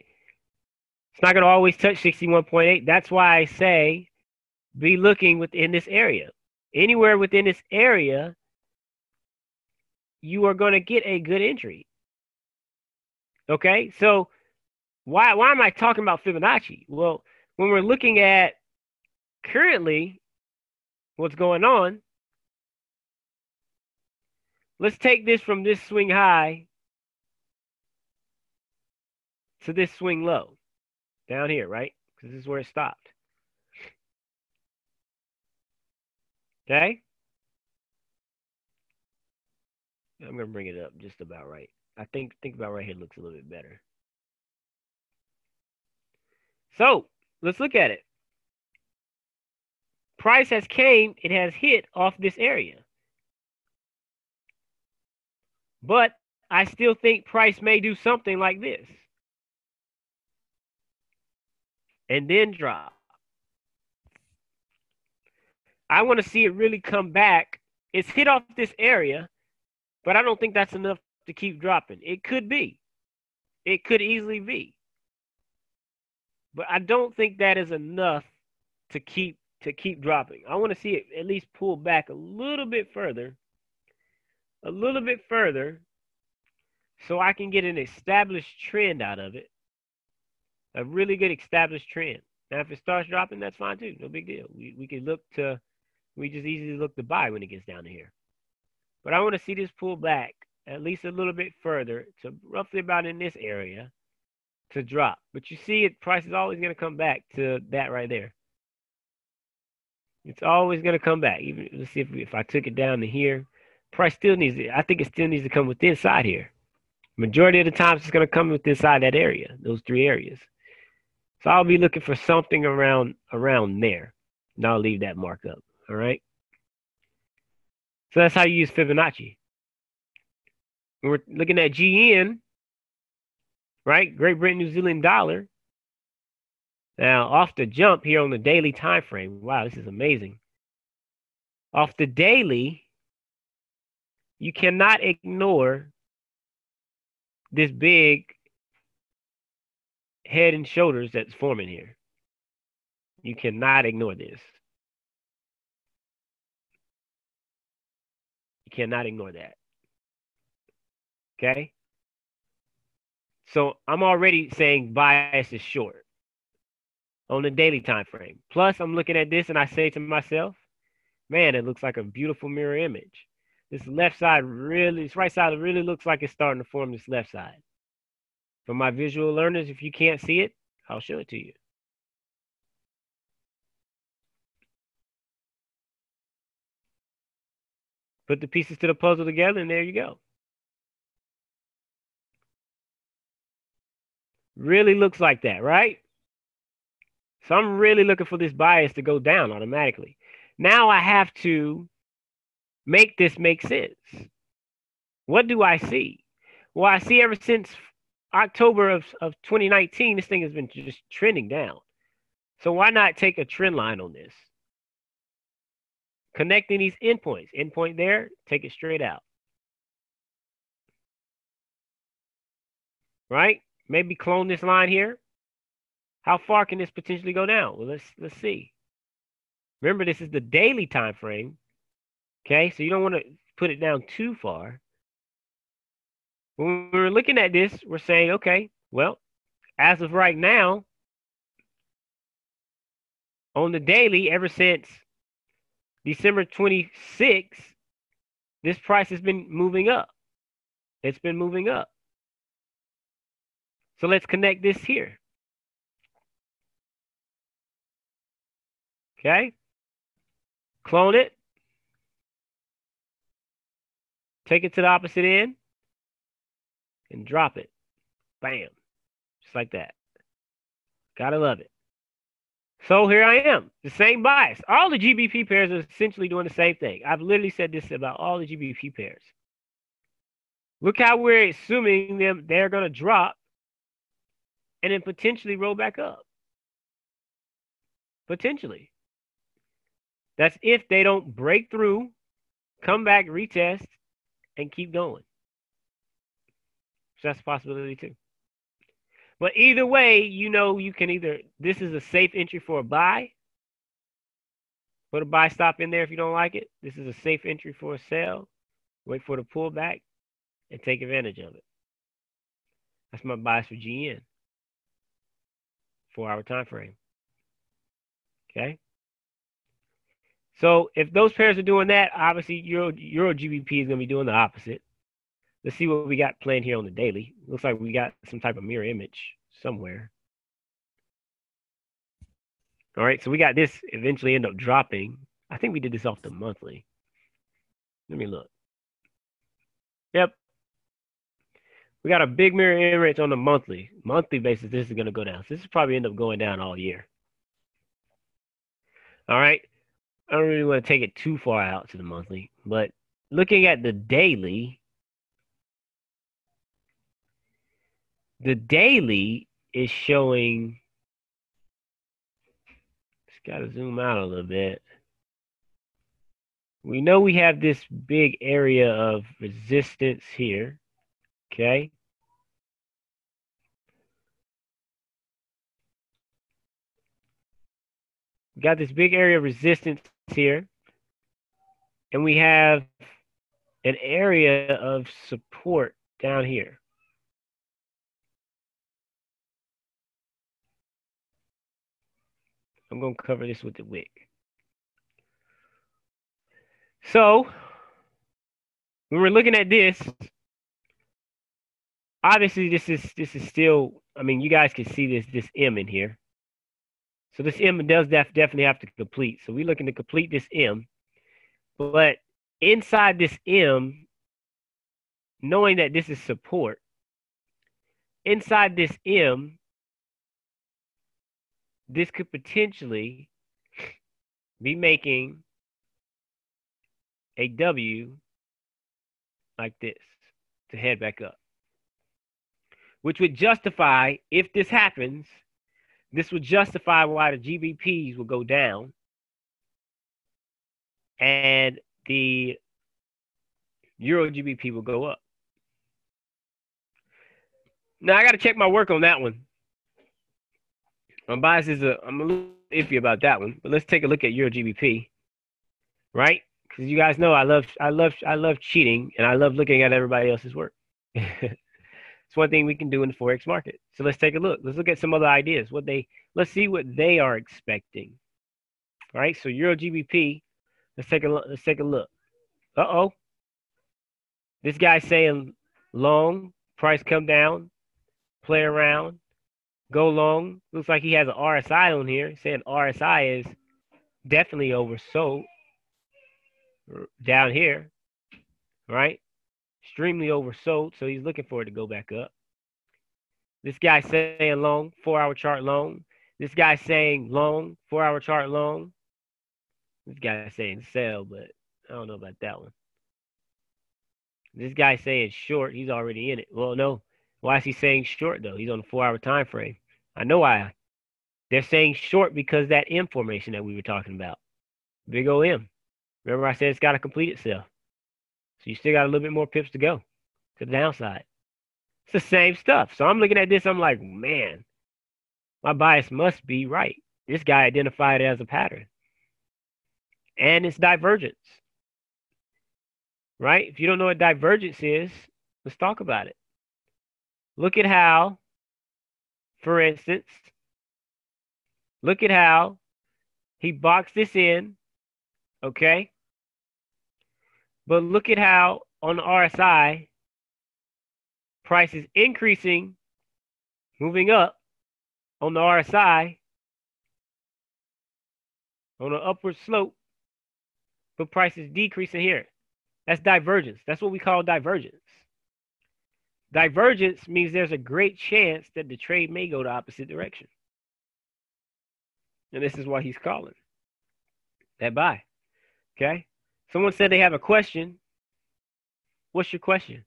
It's not going to always touch 61.8. That's why I say be looking within this area. Anywhere within this area, you are going to get a good entry. Okay? So why am I talking about Fibonacci? Well, when we're looking at currently what's going on, let's take this from this swing high to this swing low. Down here, right? Because this is where it stopped. Okay. I'm gonna bring it up just about right. I think about right here looks a little bit better. So let's look at it. Price has came, it has hit off this area. But I still think price may do something like this. And then drop. I want to see it really come back. It's hit off this area, but I don't think that's enough to keep dropping. It could be. It could easily be. But I don't think that is enough to keep dropping. I want to see it at least pull back a little bit further. So I can get an established trend out of it. A really good established trend. Now, if it starts dropping, that's fine too. No big deal. We can look to, we just easily look to buy when it gets down to here. But I want to see this pull back at least a little bit further to roughly about in this area to drop. But you see it, price is always going to come back to that right there. It's always going to come back. Even let's see if I took it down to here, price still needs it. I think it still needs to come within side here. Majority of the times it's going to come within side that area, those three areas. So I'll be looking for something around there. And I'll leave that mark up. All right. So that's how you use Fibonacci. When we're looking at GN, right? Great Britain, New Zealand dollar. Now, off the jump here on the daily time frame. Wow, this is amazing. Off the daily, you cannot ignore this big head and shoulders that's forming here. You cannot ignore this. You cannot ignore that. Okay? So I'm already saying bias is short on the daily time frame. Plus, I'm looking at this and I say to myself, man, it looks like a beautiful mirror image. This left side really, this right side really looks like it's starting to form this left side. For my visual learners, if you can't see it, I'll show it to you. Put the pieces to the puzzle together, and there you go. Really looks like that, right? So I'm really looking for this bias to go down automatically. Now I have to make this make sense. What do I see? Well, I see ever since October of 2019, this thing has been just trending down. So why not take a trend line on this? Connecting these endpoints. Endpoint there, take it straight out. Right? Maybe clone this line here. How far can this potentially go down? Well, let's see. Remember, this is the daily time frame. Okay, so you don't want to put it down too far. When we're looking at this, we're saying, okay, well, as of right now, on the daily, ever since December 26th, this price has been moving up. It's been moving up. So let's connect this here. Okay. Clone it. Take it to the opposite end. And drop it. Bam. Just like that. Gotta love it. So here I am. The same bias. All the GBP pairs are essentially doing the same thing. I've literally said this about all the GBP pairs. Look how we're assuming they're going to drop and then potentially roll back up. Potentially. That's if they don't break through, come back, retest, and keep going. So that's a possibility too. But either way, you know, you can either, this is a safe entry for a buy. Put a buy stop in there if you don't like it. This is a safe entry for a sell. Wait for the pullback and take advantage of it. That's my bias for GN. 4-hour time frame. Okay. So if those pairs are doing that, obviously Euro GBP is going to be doing the opposite. Let's see what we got planned here on the daily. Looks like we got some type of mirror image somewhere. All right, so we got this eventually end up dropping I think we did this off the monthly. Let me look. Yep. We got a big mirror image on the monthly basis. This is going to go down. So this will probably end up going down all year. All right. I don't really want to take it too far out to the monthly, but looking at the daily is showing, just got to zoom out a little bit. We know we have this big area of resistance here, okay? We got this big area of resistance here, and we have an area of support down here. I'm going to cover this with the wick. So when we're looking at this, obviously this is still, I mean, you guys can see this M in here. So this M does definitely have to complete. So we're looking to complete this M. But inside this M, knowing that this is support, inside this M, this could potentially be making a W like this to head back up, which would justify, if this happens, this would justify why the GBPs will go down and the Euro GBP will go up. Now I got to check my work on that one. My bias is I'm a little iffy about that one, but let's take a look at Euro GBP, right? Because you guys know I love cheating, and I love looking at everybody else's work. It's one thing we can do in the Forex market. So let's take a look. Let's look at some other ideas. Let's see what they are expecting. All right. So Euro GBP. Let's take a look. Uh-oh. This guy's saying long, price come down, play around, go long. Looks like he has an RSI on here, saying RSI is definitely oversold down here, right? Extremely oversold, so he's looking for it to go back up. This guy's saying long, 4-hour chart long. This guy's saying long, 4-hour chart long. This guy's saying sell, but I don't know about that one. This guy's saying short, he's already in it. Well, no. Why is he saying short, though? He's on a 4-hour time frame. I know why. They're saying short because that M formation that we were talking about. Big O M. Remember I said it's got to complete itself. So you still got a little bit more pips to go to the downside. It's the same stuff. So I'm looking at this. I'm like, man, my bias must be right. This guy identified it as a pattern. And it's divergence. Right? If you don't know what divergence is, let's talk about it. Look at how, for instance, look at how he boxed this in. Okay? But look at how on the RSI, price is increasing, moving up on the RSI on an upward slope, but price is decreasing here. That's divergence. That's what we call divergence. Divergence means there's a great chance that the trade may go the opposite direction. And this is why he's calling that buy. Okay? Someone said they have a question. What's your question?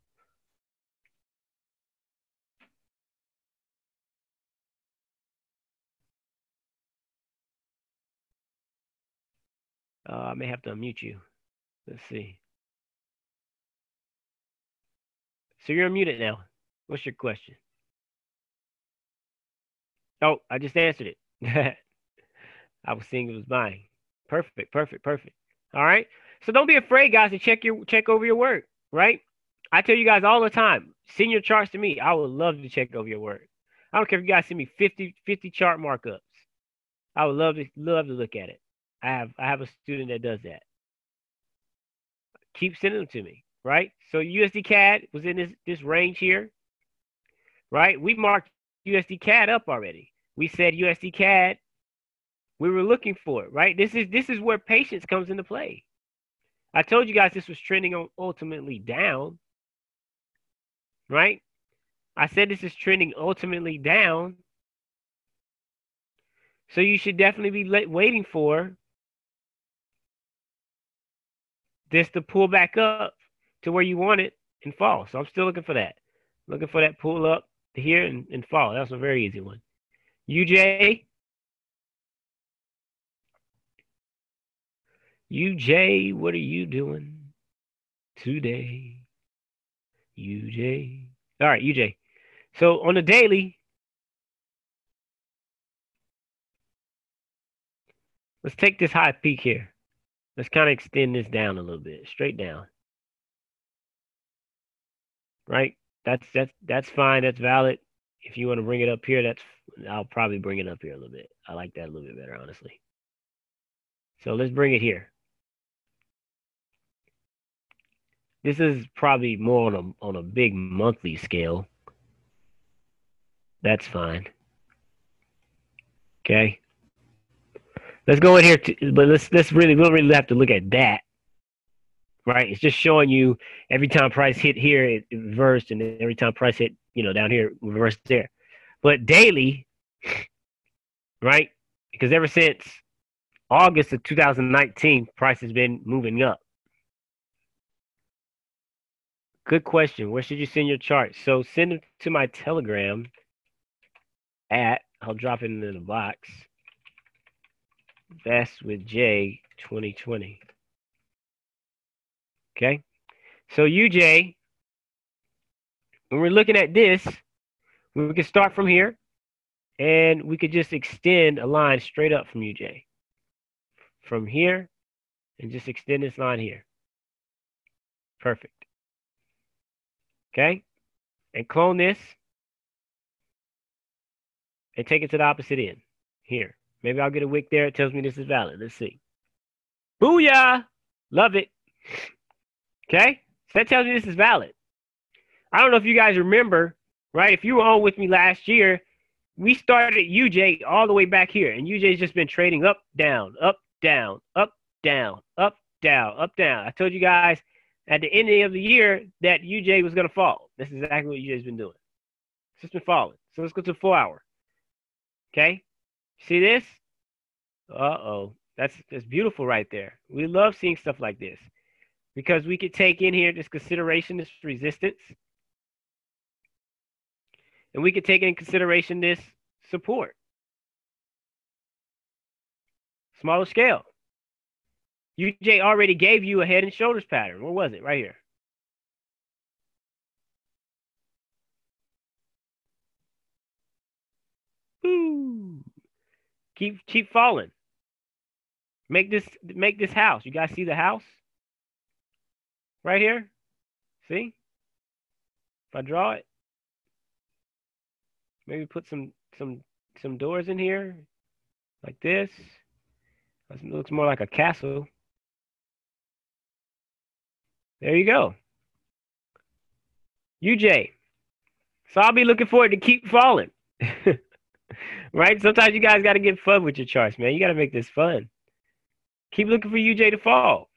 I may have to unmute you. Let's see. So you're unmuted now. What's your question? Oh, I just answered it. I was seeing it was buying. Perfect, perfect, perfect. All right. So don't be afraid, guys, to check over your work, right? I tell you guys all the time, send your charts to me. I would love to check over your work. I don't care if you guys send me 50 chart markups. I would love to look at it. I have a student that does that. Keep sending them to me, right? So USD CAD was in this range here, right? We marked USD CAD up already. We said USD CAD We were looking for it, right? This is where patience comes into play. I told you guys this was trending on ultimately down, right? I said this is trending ultimately down. So you should definitely be waiting for this to pull back up to where you want it and fall. So I'm still looking for that. Looking for that pull up here and fall. That's a very easy one. UJ. UJ, what are you doing today? UJ. All right, UJ. So on the daily, let's take this high peak here. Let's kind of extend this down a little bit, straight down. Right? That's fine. That's valid. If you want to bring it up here, I'll probably bring it up here a little bit. I like that a little bit better, honestly. So let's bring it here. This is probably more on a big monthly scale. That's fine. Okay. Let's go in here, but we don't really have to look at that, right? It's just showing you every time price hit here, it reversed, and then every time price hit, down here, reversed there. But daily, right? Because ever since August of 2019, price has been moving up. Good question. Where should you send your charts? So send them to my Telegram I'll drop it into the box. Best with J 2020. Okay. So UJ, when we're looking at this, we can start from here and we could just extend a line straight up from UJ. From here and just extend this line here. Perfect. Okay. And clone this and take it to the opposite end here. Maybe I'll get a wick there. It tells me this is valid. Let's see. Booyah! Love it. Okay? So that tells me this is valid. I don't know if you guys remember, right? If you were on with me last year, we started UJ all the way back here. And UJ's just been trading up, down, up, down, up, down, up, down, up, down. I told you guys at the end of the year that UJ was going to fall. This is exactly what UJ's been doing. It's just been falling. So let's go to the 4 hour. Okay? See this? Uh-oh. That's beautiful right there. We love seeing stuff like this because we could take in here this consideration, this resistance, and we could take in consideration this support. Smaller scale. UJ already gave you a head and shoulders pattern. Where was it? Right here. Ooh. Keep falling. Make this house. You guys see the house? Right here? See? If I draw it, maybe put some doors in here like this. It looks more like a castle. There you go. UJ. So I'll be looking forward to keep falling. Right? Sometimes you guys got to get fun with your charts, man. You got to make this fun. Keep looking for UJ to fall.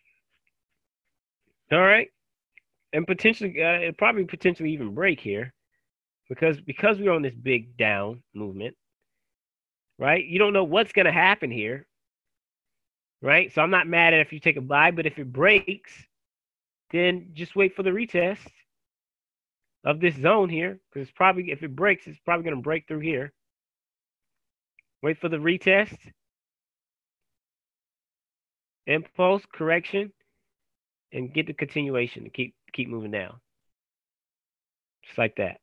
All right? And potentially, probably potentially even break here because we're on this big down movement, right? You don't know what's going to happen here, right? So I'm not mad at if you take a buy, but if it breaks, then just wait for the retest of this zone here because if it breaks, it's probably going to break through here. Wait for the retest, impulse, correction, and get the continuation to keep moving down. Just like that.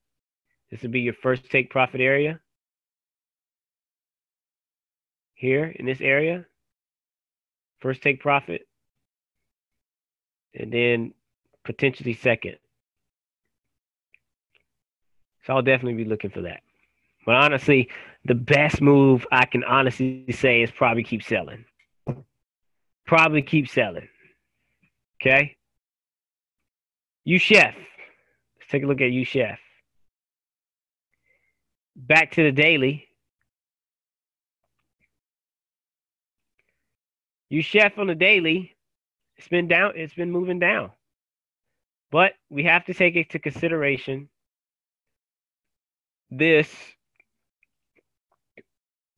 This will be your first take profit area. Here in this area. First take profit. And then potentially second. So I'll definitely be looking for that. But honestly, the best move I can honestly say is probably keep selling. Probably keep selling. Okay? U-Chef. Let's take a look at U-Chef. Back to the daily. You chef on the daily, it's been down, it's been moving down. But we have to take into consideration this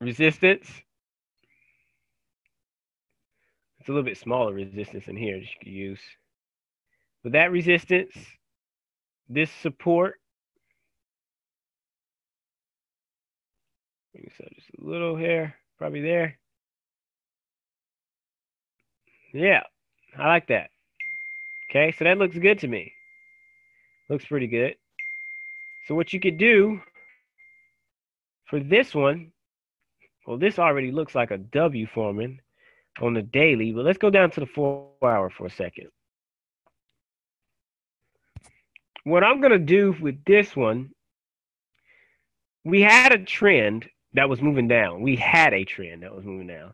resistance. It's a little bit smaller resistance in here that you could use. But that resistance, this support, so just a little here, probably there. Yeah, I like that. Okay, so that looks good to me. Looks pretty good. So what you could do for this one, well, this already looks like a W forming on the daily, but let's go down to the 4 hour for a second. What I'm going to do with this one, we had a trend that was moving down. We had a trend that was moving down,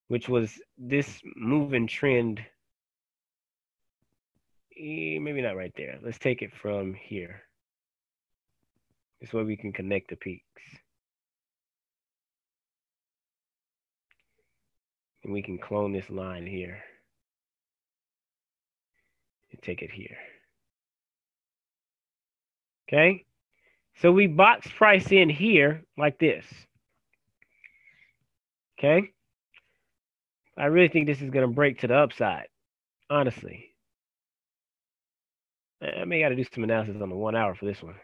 which was this moving trend. Maybe not right there. Let's take it from here. This way we can connect the peaks. And we can clone this line here and take it here. Okay? So we box price in here like this. Okay? I really think this is going to break to the upside, honestly. I may got to do some analysis on the 1 hour for this one.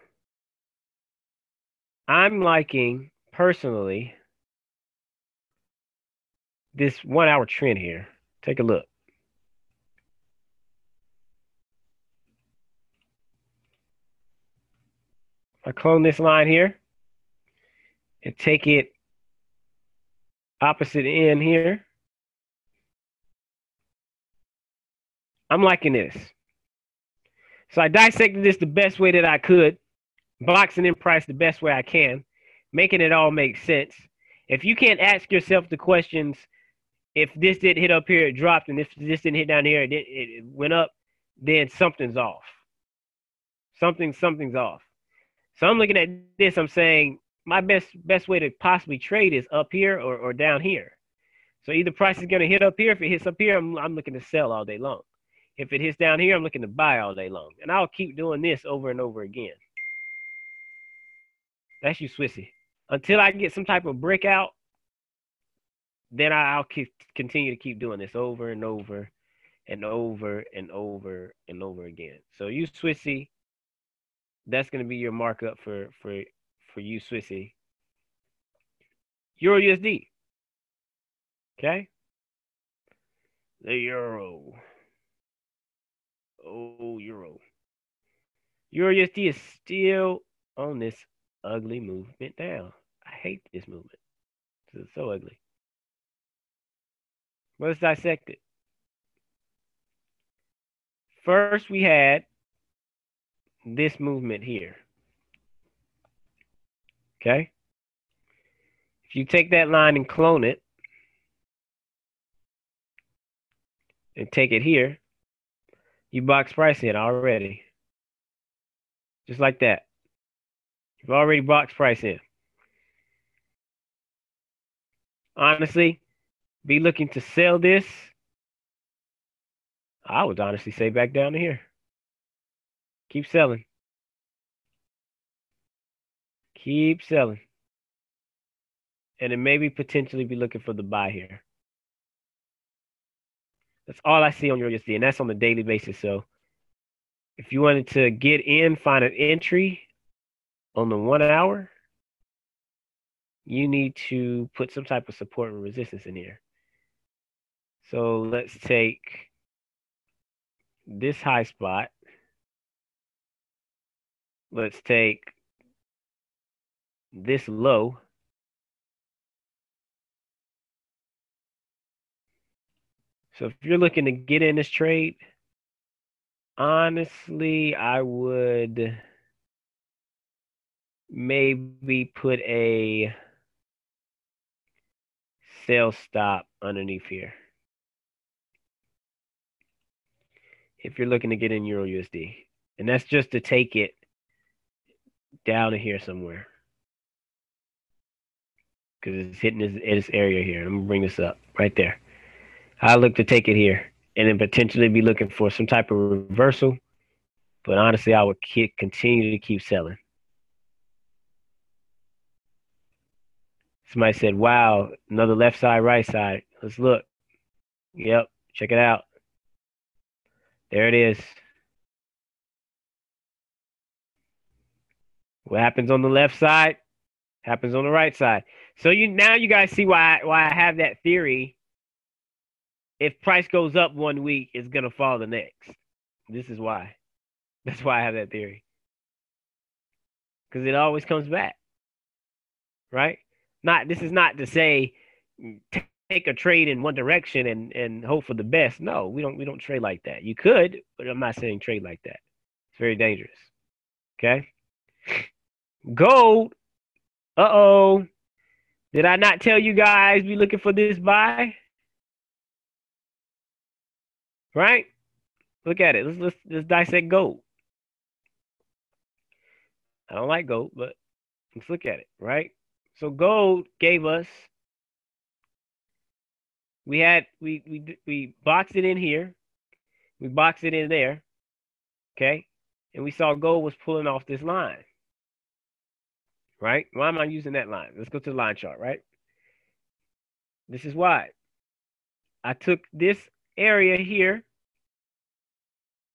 I'm liking, personally, this 1 hour trend here. Take a look. I clone this line here and take it opposite end here. I'm liking this. So I dissected this the best way that I could, boxing in price the best way I can, making it all make sense. If you can't ask yourself the questions, if this didn't hit up here, it dropped, and if this didn't hit down here, it went up, then something's off. Something's off. So I'm looking at this, I'm saying my best way to possibly trade is up here or down here. So either price is going to hit up here. If it hits up here, I'm looking to sell all day long. If it hits down here, I'm looking to buy all day long. And I'll keep doing this over and over again. That's you, Swissy. Until I get some type of breakout, then I'll continue to keep doing this over and over and over and over and over again. So you, Swissy, that's going to be your markup for you, Swissy. Euro USD. Okay? The euro. Oh, euro. Euro USD is still on this ugly movement down. I hate this movement. This is so ugly. Well, let's dissect it. First, we had this movement here. Okay? If you take that line and clone it and take it here, you box price in already. Just like that. You've already boxed price in. Honestly, be looking to sell this. I would honestly say back down to here. Keep selling. Keep selling. And then maybe potentially be looking for the buy here. That's all I see on your USD, and that's on the daily basis. So if you wanted to get in, find an entry on the 1 hour, you need to put some type of support and resistance in here. So let's take this high spot. Let's take this low. So if you're looking to get in this trade, honestly, I would maybe put a sell stop underneath here. If you're looking to get in Euro USD. And that's just to take it down to here somewhere. Because it's hitting this area here. I'm going to bring this up right there. I look to take it here and then potentially be looking for some type of reversal. But honestly, I would continue to keep selling. Somebody said, wow, another left side, right side. Let's look. Yep, check it out. There it is. What happens on the left side happens on the right side. So now you guys see why I have that theory. If price goes up one week, it's gonna fall the next. This is why. That's why I have that theory. Because it always comes back. Right? This is not to say take a trade in one direction and hope for the best. No, we don't trade like that. You could, but I'm not saying trade like that. It's very dangerous. Okay? Gold. Uh-oh. Did I not tell you guys be looking for this buy? Right? Look at it. Let's dissect gold. I don't like gold, but let's look at it, right? So gold gave us we boxed it in here. We boxed it in there. Okay? And we saw gold was pulling off this line. Right? Why am I using that line? Let's go to the line chart, right? This is why. I took this area here.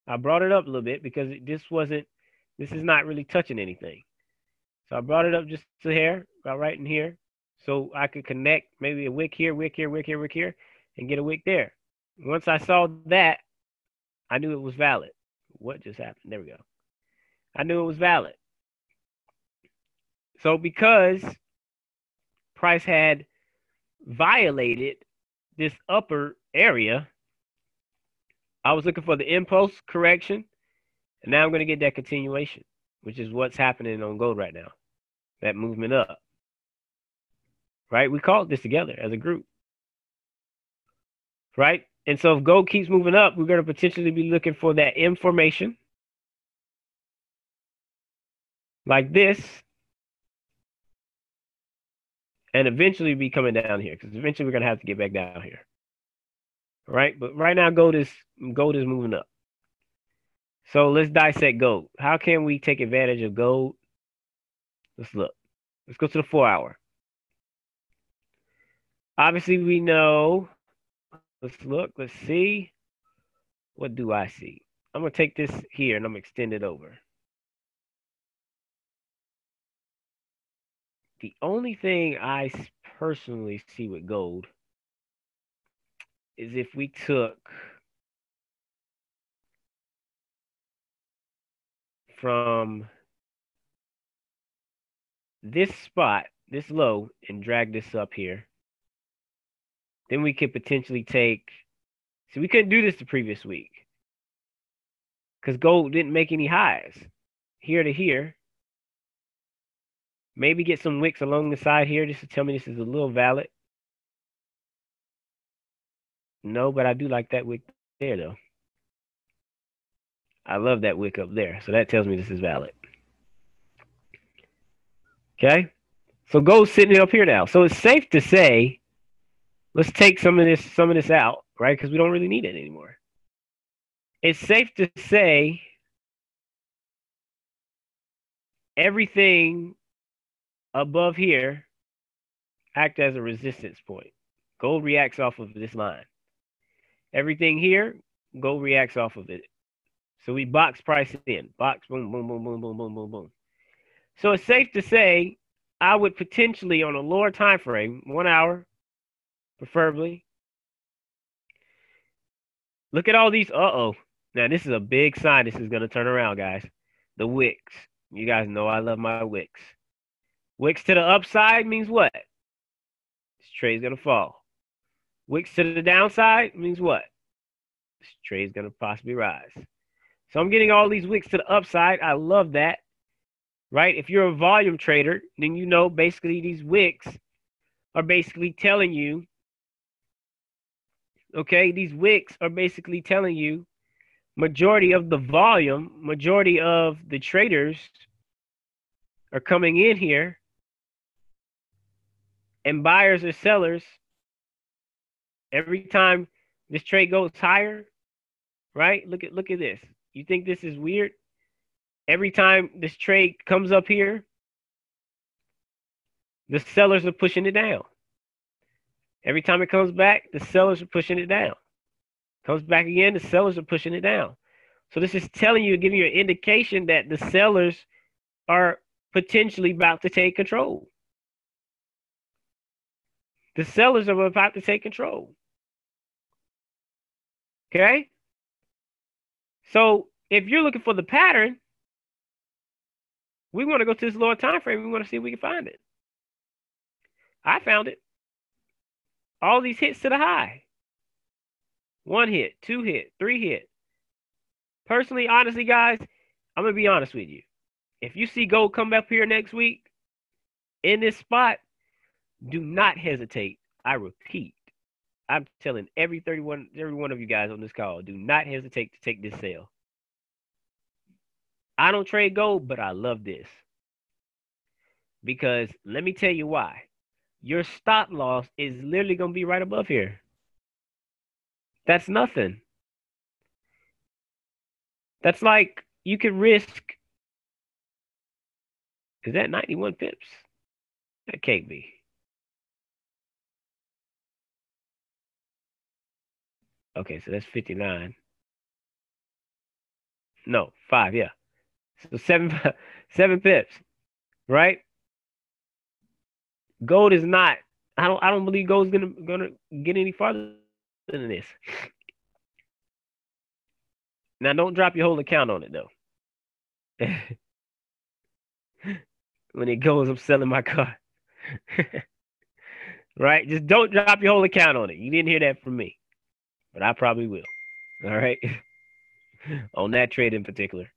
I brought it up a little bit because this is not really touching anything. So I brought it up just to here, about right in here. So I could connect maybe a wick here, wick here, wick here, wick here, and get a wick there. Once I saw that, I knew it was valid. What just happened? There we go. I knew it was valid. So because price had violated this upper area, I was looking for the impulse correction, and now I'm going to get that continuation, which is what's happening on gold right now, that movement up. Right? We called this together as a group. Right? And so if gold keeps moving up, we're going to potentially be looking for that M formation like this, and eventually be coming down here, because eventually we're going to have to get back down here. Right? But right now gold is moving up. So let's dissect gold. How can we take advantage of gold? Let's look. Let's go to the 4 hour. Obviously, we know. Let's look. Let's see. What do I see? I'm going to take this here and I'm going to extend it over. The only thing I personally see with gold is if we took from this spot, this low, and drag this up here, then we could potentially take, see, we couldn't do this the previous week because gold didn't make any highs here to here. Maybe get some wicks along the side here just to tell me this is a little valid. No, but I do like that wick there, though. I love that wick up there. So that tells me this is valid. Okay? So gold's sitting up here now. So it's safe to say, let's take some of this out, right? Because we don't really need it anymore. It's safe to say everything above here act as a resistance point. Gold reacts off of this line. Everything here, gold reacts off of it. So we box price in. Box, boom, boom, boom, boom, boom, boom, boom, boom. So it's safe to say I would potentially, on a lower time frame, 1 hour, preferably. Look at all these. Uh-oh. Now, this is a big sign this is going to turn around, guys. The wicks. You guys know I love my wicks. Wicks to the upside means what? This trade's going to fall. Wicks to the downside means what? This trade's going to possibly rise. So I'm getting all these wicks to the upside. I love that. Right? If you're a volume trader, then you know basically these wicks are basically telling you, okay, these wicks are basically telling you majority of the volume, majority of the traders are coming in here, and buyers or sellers, every time This trade goes higher, right? Look at this. You think this is weird? Every time this trade comes up here, the sellers are pushing it down. Every time it comes back, the sellers are pushing it down. Comes back again, the sellers are pushing it down. So this is telling you, giving you an indication that the sellers are potentially about to take control. The sellers are about to take control. Okay? So if you're looking for the pattern, we want to go to this lower time frame. We want to see if we can find it. I found it. All these hits to the high. 1 hit, 2 hit, 3 hit. Personally, honestly, guys, I'm going to be honest with you. If you see gold come up here next week in this spot, do not hesitate. I repeat, I'm telling every one of you guys on this call, do not hesitate to take this sale. I don't trade gold, but I love this. Because let me tell you why. Your stop loss is literally going to be right above here. That's nothing. That's like you could risk. Is that 91 pips? That can't be. Okay, so that's 59. No, 5, yeah. So 7 pips, right? Gold is not. I don't believe gold's gonna get any farther than this. Now, don't drop your whole account on it though. When it goes, I'm selling my car. Right? Just don't drop your whole account on it. You didn't hear that from me, but I probably will. All right. On that trade in particular,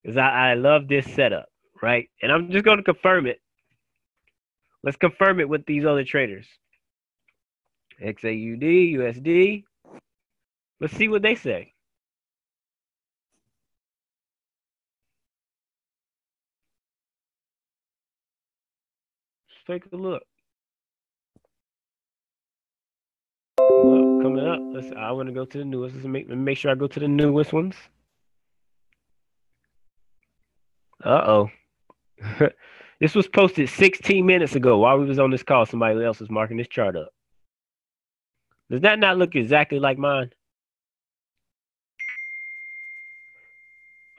because I love this setup, right? And I'm just going to confirm it. Let's confirm it with these other traders. XAUD, USD. Let's see what they say. Let's take a look. Well, coming up, I want to go to the newest. Let's make sure I go to the newest ones. Uh-oh. This was posted 16 minutes ago while we was on this call. Somebody else was marking this chart up. Does that not look exactly like mine?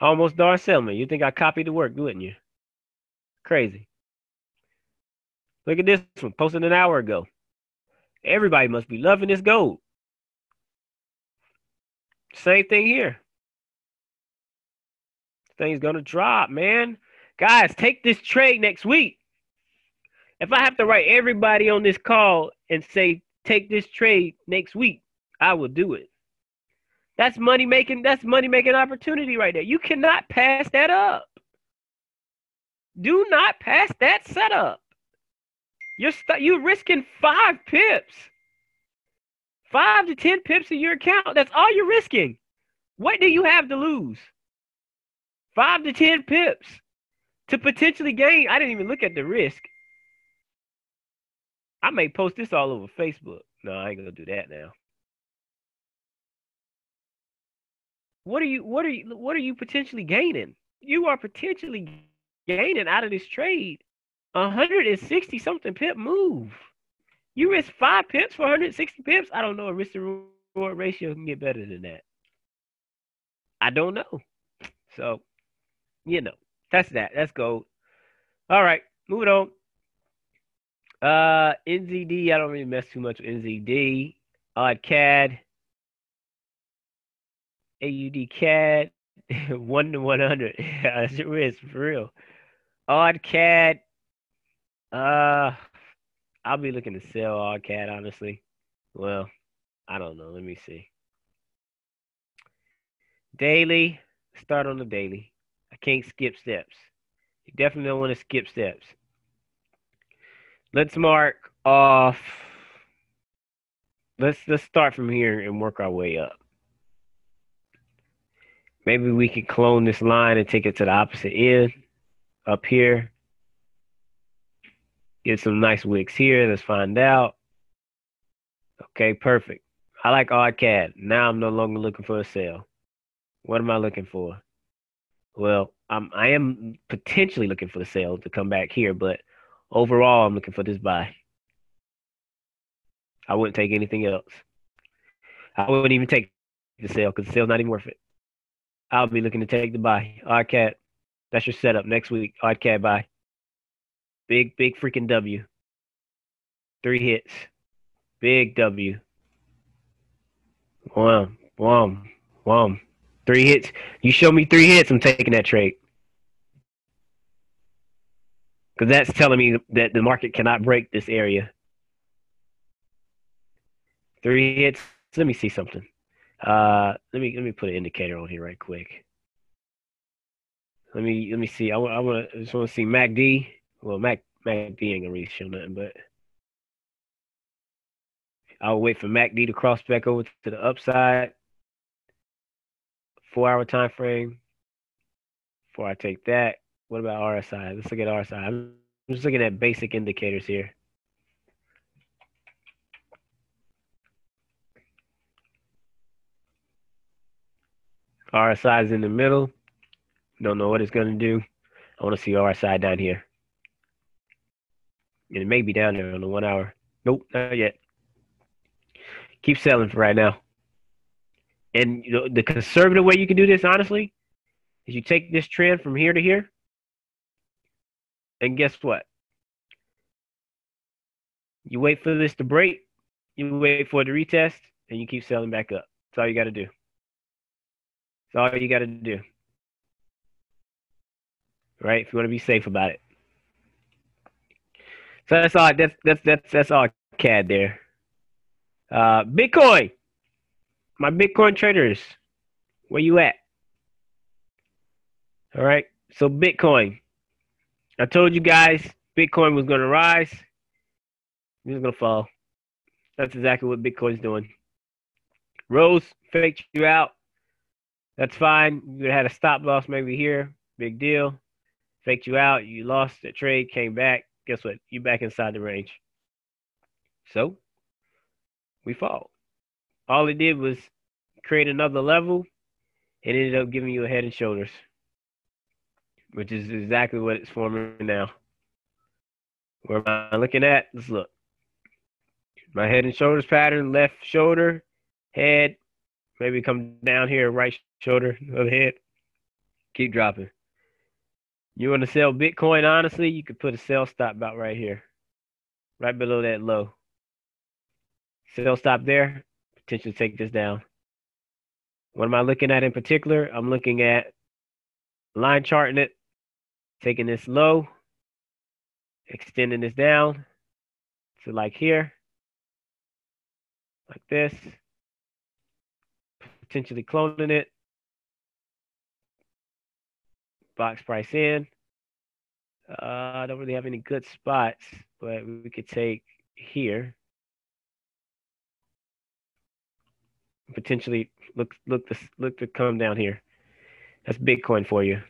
Almost Dar Selman. You think I copied the work, wouldn't you? Crazy. Look at this one, posted an hour ago. Everybody must be loving this gold. Same thing here. This thing's going to drop, man. Guys, take this trade next week. If I have to write everybody on this call and say, take this trade next week, I will do it. That's money making opportunity right there. You cannot pass that up. Do not pass that setup. You're risking 5 pips. 5 to 10 pips in your account. That's all you're risking. What do you have to lose? 5 to 10 pips to potentially gain. I didn't even look at the risk. I may post this all over Facebook. No, I ain't gonna do that now. What are you potentially gaining? You are potentially gaining out of this trade 160 something pip move. You risk 5 pips for 160 pips. I don't know a risk to reward ratio can get better than that. I don't know. So, that's that. That's gold. All right, moving on. NZD, I don't really mess too much with NZD. Odd CAD. AUD CAD. 1 to 100. Yeah, that's your risk, for real. Odd CAD. I'll be looking to sell Odd CAD, honestly. Well, I don't know. Let me see. Daily. Start on the daily. I can't skip steps. You definitely don't want to skip steps. Let's mark off. Let's start from here and work our way up. Maybe we can clone this line and take it to the opposite end up here. Get some nice wicks here. Let's find out. Okay, perfect. I like odd cat. Now I'm no longer looking for a sale. What am I looking for? Well, I am potentially looking for the sale to come back here, but overall, I'm looking for this buy. I wouldn't take anything else. I wouldn't even take the sale because the sale's not even worth it. I'll be looking to take the buy. Odd cat. That's your setup next week. Odd cat buy. Big freaking W. 3 hits. Big W. Wham, wham, wham. 3 hits. You show me 3 hits, I'm taking that trade. Because that's telling me that the market cannot break this area. 3 hits. Let me see something. Let me put an indicator on here right quick. Let me see. I just want to see MACD. Well, MACD ain't gonna really show nothing, but I'll wait for MACD to cross back over to the upside. 4-hour time frame. Before I take that, what about RSI? Let's look at RSI. I'm just looking at basic indicators here. RSI is in the middle. Don't know what it's going to do. I want to see RSI down here. And it may be down there on the 1 hour. Nope, not yet. Keep selling for right now. And you know, the conservative way you can do this, honestly, is you take this trend from here to here. And guess what? You wait for this to break. You wait for it to retest. And you keep selling back up. That's all you got to do. That's all you got to do. Right? If you want to be safe about it. So that's all. That's all CAD there. Bitcoin. My Bitcoin traders, where you at? All right. So Bitcoin. I told you guys Bitcoin was going to rise. It was going to fall. That's exactly what Bitcoin's doing. Rose faked you out. That's fine. You had a stop loss maybe here. Big deal. Faked you out. You lost the trade, came back. Guess what? You back inside the range. So we fall. All it did was create another level. It ended up giving you a head and shoulders, which is exactly what it's forming now. Where am I looking at? Let's look. My head and shoulders pattern, left shoulder, head, maybe come down here, right shoulder, other head. Keep dropping. You want to sell Bitcoin, honestly, you could put a sell stop about right here, right below that low. Sell stop there, potentially take this down. What am I looking at in particular? I'm looking at line charting it, taking this low, extending this down to like here, like this, potentially cloning it, box price in. I don't really have any good spots, but we could take here. Potentially look to come down here. That's Bitcoin for you.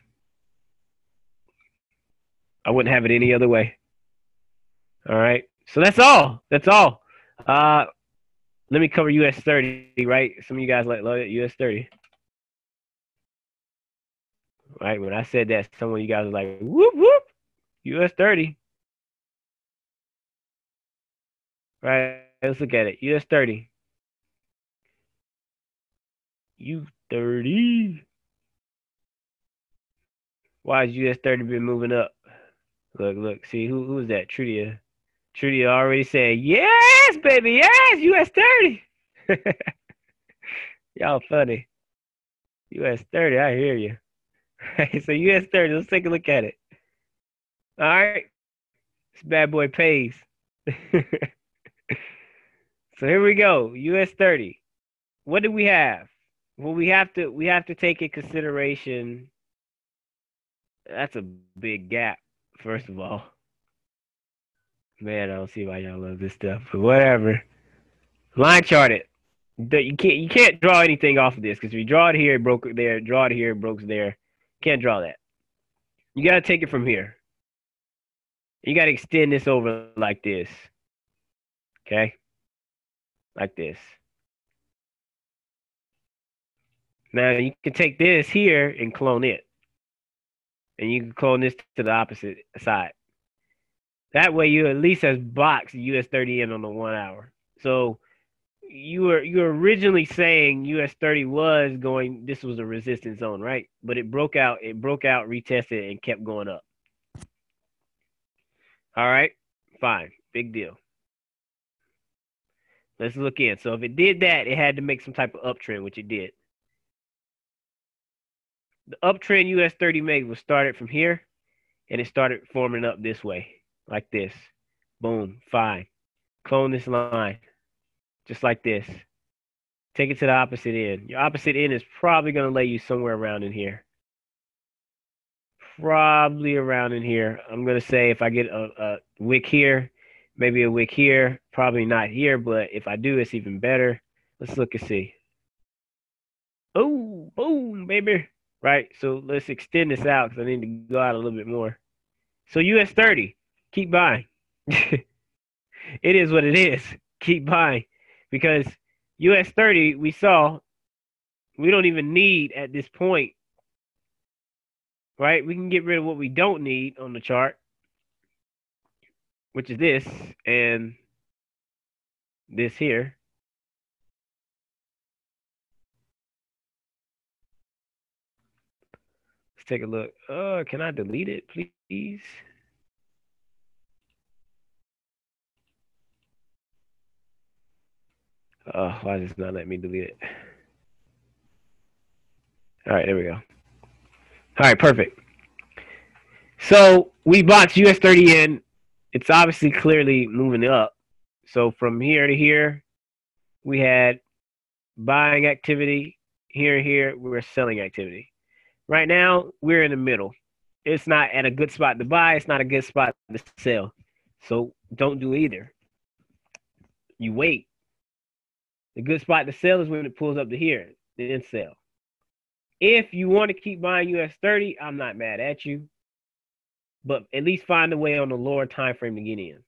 I wouldn't have it any other way. All right. So that's all. That's all. Let me cover US 30, right? Some of you guys like love it, US 30. Right? When I said that, some of you guys are like, whoop, whoop, US 30. Right? Let's look at it. US 30. U30. Why has US 30 been moving up? Look. See, who is that? Trudia. Trudia already said, yes, baby, yes, US 30. Y'all funny. US 30, I hear you. So US 30, let's take a look at it. All right. This bad boy pays. So here we go. US 30. What do we have? Well, we have to take in consideration. That's a big gap, first of all. Man, I don't see why y'all love this stuff, but whatever. Line chart it. You can't draw anything off of this because if you draw it here, it broke there. Draw it here, it broke there. Can't draw that. You got to take it from here. You got to extend this over like this. Okay? Like this. Now you can take this here and clone it. And you can clone this to the opposite side. That way you at least has boxed US 30 in on the 1 hour. So you were originally saying US 30 was going, this was a resistance zone, right? But it broke out, retested, and kept going up. All right, fine, big deal. Let's look in. So if it did that, it had to make some type of uptrend, which it did. The uptrend US 30 made was started from here, and it started forming up this way, like this. Boom, fine. Clone this line, just like this. Take it to the opposite end. Your opposite end is probably going to lay you somewhere around in here. Probably around in here. I'm going to say if I get a wick here, maybe a wick here, probably not here, but if I do, it's even better. Let's look and see. Oh, boom, baby. Right, so let's extend this out because I need to go out a little bit more. So US 30, keep buying. It is what it is. Keep buying. Because US 30, we saw, we don't even need at this point, right? We can get rid of what we don't need on the chart, which is this and this here. Let's take a look. Can I delete it, please? Why does it not let me delete it? All right, there we go. All right, perfect. So we bought US 30 in. It's obviously clearly moving up. So from here to here, we had buying activity. Here and here, we're selling activity. Right now, we're in the middle. It's not at a good spot to buy. It's not a good spot to sell. So don't do either. You wait. The good spot to sell is when it pulls up to here, then sell. If you want to keep buying US 30, I'm not mad at you. But at least find a way on the lower time frame to get in.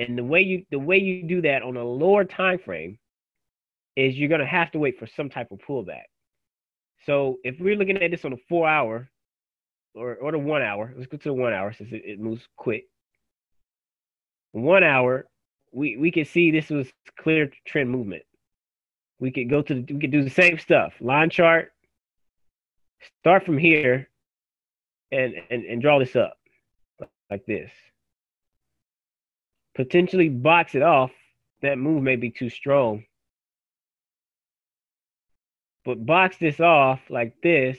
And the way you do that on a lower time frame is you're going to have to wait for some type of pullback. So if we're looking at this on a 4 hour or the 1 hour, let's go to the 1 hour since it moves quick. 1 hour, we can see this was clear trend movement. We could do the same stuff. Line chart, start from here and draw this up like this. Potentially box it off. That move may be too strong. But box this off like this.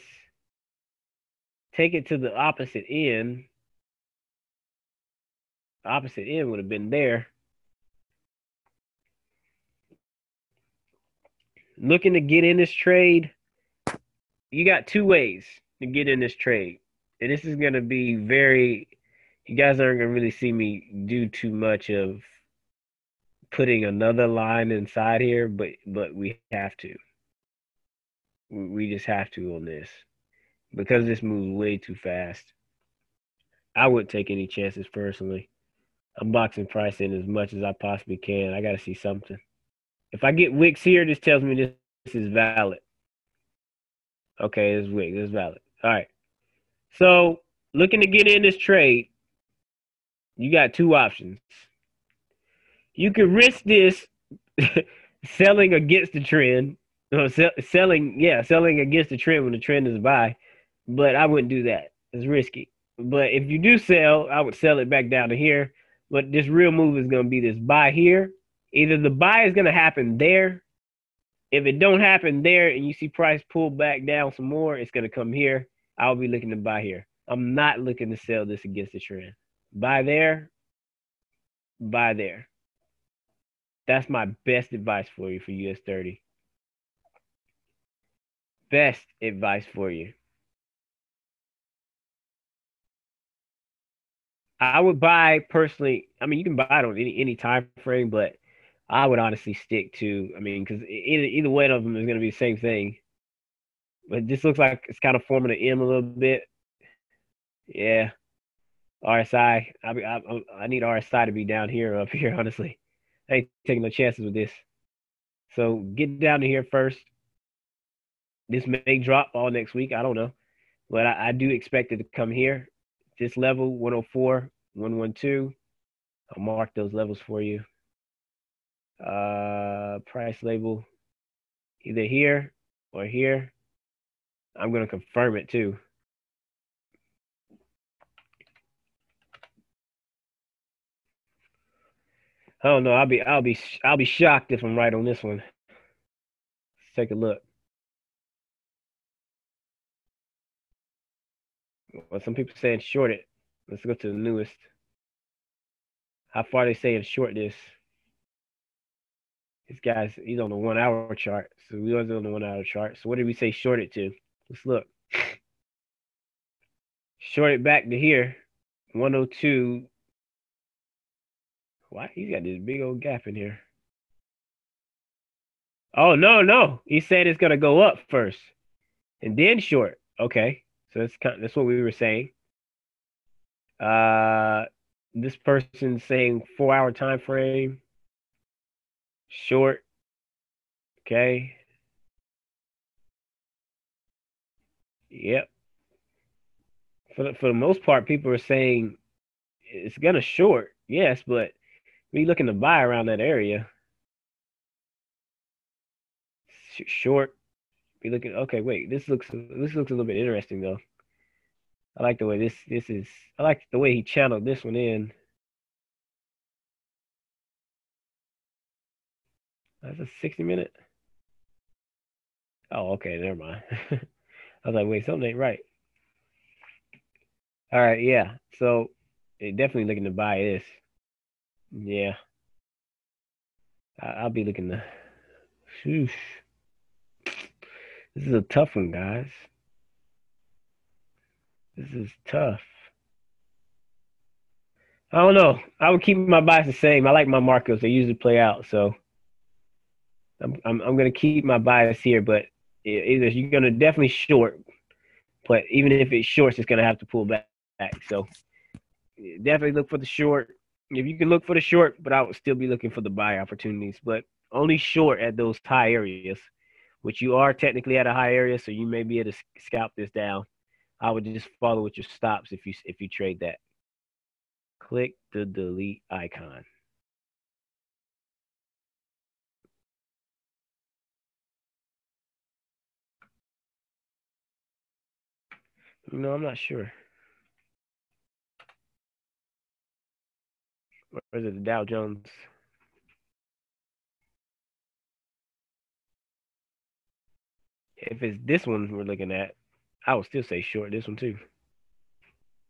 Take it to the opposite end. The opposite end would have been there. Looking to get in this trade, you got two ways to get in this trade. And this is going to be you guys aren't going to really see me do too much of putting another line inside here, but we have to. We just have to on this. Because this moves way too fast. I wouldn't take any chances personally. I'm boxing price in as much as I possibly can. I got to see something. If I get wicks here, this tells me this is valid. Okay, this wick, this is valid. All right. So looking to get in this trade, you got two options. You can risk this selling against the trend. Selling against the trend when the trend is buy, but I wouldn't do that. It's risky. But if you do sell, I would sell it back down to here. But this real move is going to be this buy here. Either the buy is going to happen there. If it don't happen there and you see price pull back down some more, it's going to come here. I'll be looking to buy here. I'm not looking to sell this against the trend. Buy there. Buy there. That's my best advice for you for US 30. Best advice for you. I would buy personally. I mean, you can buy it on any time frame, but I would honestly stick to. I mean, because either one of them is going to be the same thing. But this looks like it's kind of forming an M a little bit. Yeah, RSI. I need RSI to be down here or up here. Honestly, I ain't taking no chances with this. So get down to here first. This may drop all next week. I don't know. But I do expect it to come here. This level, 104, 112. I'll mark those levels for you. Price label, either here or here. I'm going to confirm it too. I don't know. I'll be shocked if I'm right on this one. Let's take a look. Well, some people saying short it. Let's go to the newest. How far they saying short this? This guy's, he's on the 1 hour chart. So we was on the 1 hour chart. So what did we say short it to? Let's look. Short it back to here. 102. Why? He's got this big old gap in here. Oh, no. He said it's going to go up first and then short. Okay. So that's what we were saying. This person's saying 4 hour time frame. Short. Okay. Yep. For the most part, people are saying it's going to short. Yes, but we looking to buy around that area. Short. We looking. Okay, wait. This looks a little bit interesting though. I like the way this is. I like the way he channeled this one in. That's a 60-minute. Oh, okay. Never mind. I was like, wait, something ain't right. All right, yeah. So they're definitely looking to buy this. Yeah. I'll be looking to. Shoosh. This is a tough one, guys. This is tough. I don't know. I would keep my bias the same. I like my markers. They usually play out. So I'm gonna keep my bias here, but either you're gonna definitely short, but even if it shorts, it's gonna have to pull back. So definitely look for the short. If you can look for the short, but I would still be looking for the buy opportunities, but only short at those high areas, which you are technically at a high area, so you may be able to scalp this down. I would just follow with your stops if you trade that. Click the delete icon. No, I'm not sure. Or is it the Dow Jones? If it's this one we're looking at, I would still say short this one too.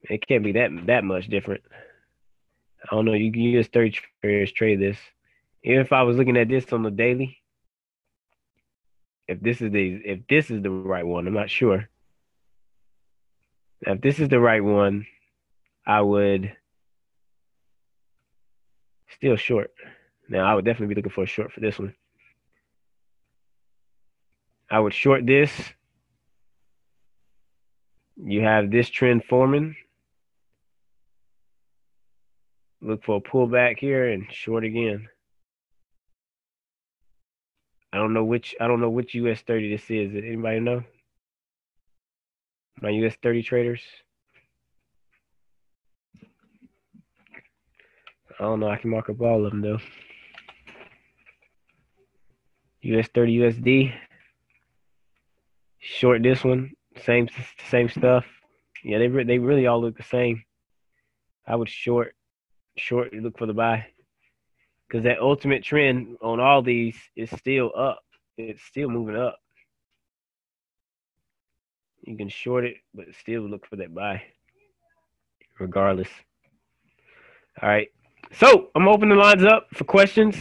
It can't be that much different. I don't know. You can use 30 traders trade this. Even if I was looking at this on the daily, if this is the right one, I'm not sure. Now, if this is the right one, I would still short. Now, I would definitely be looking for a short for this one. I would short this. You have this trend forming. Look for a pullback here and short again. I don't know which US 30 this is. Does anybody know? My US 30 traders. I don't know. I can mark up all of them though. US 30 USD. Short this one. Same stuff. Yeah, they really all look the same. I would short, look for the buy. Because that ultimate trend on all these is still up. It's still moving up. You can short it, but still look for that buy. Regardless. All right. So I'm opening the lines up for questions.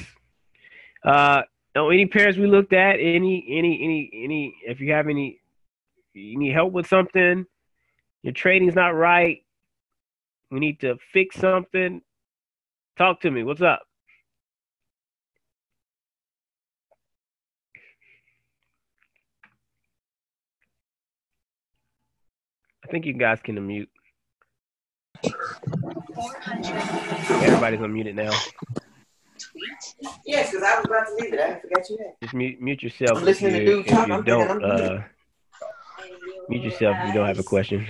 Any pairs we looked at, any if you have you need help with something, your trading's not right, we need to fix something, talk to me. What's up? I think you guys can unmute. Everybody's unmuted now. Yes, because I was about to leave it. I forgot you had. Just mute yourself. I'm listening to dude talk. I'm thinking I'm good. Mute yourself if you don't have a question.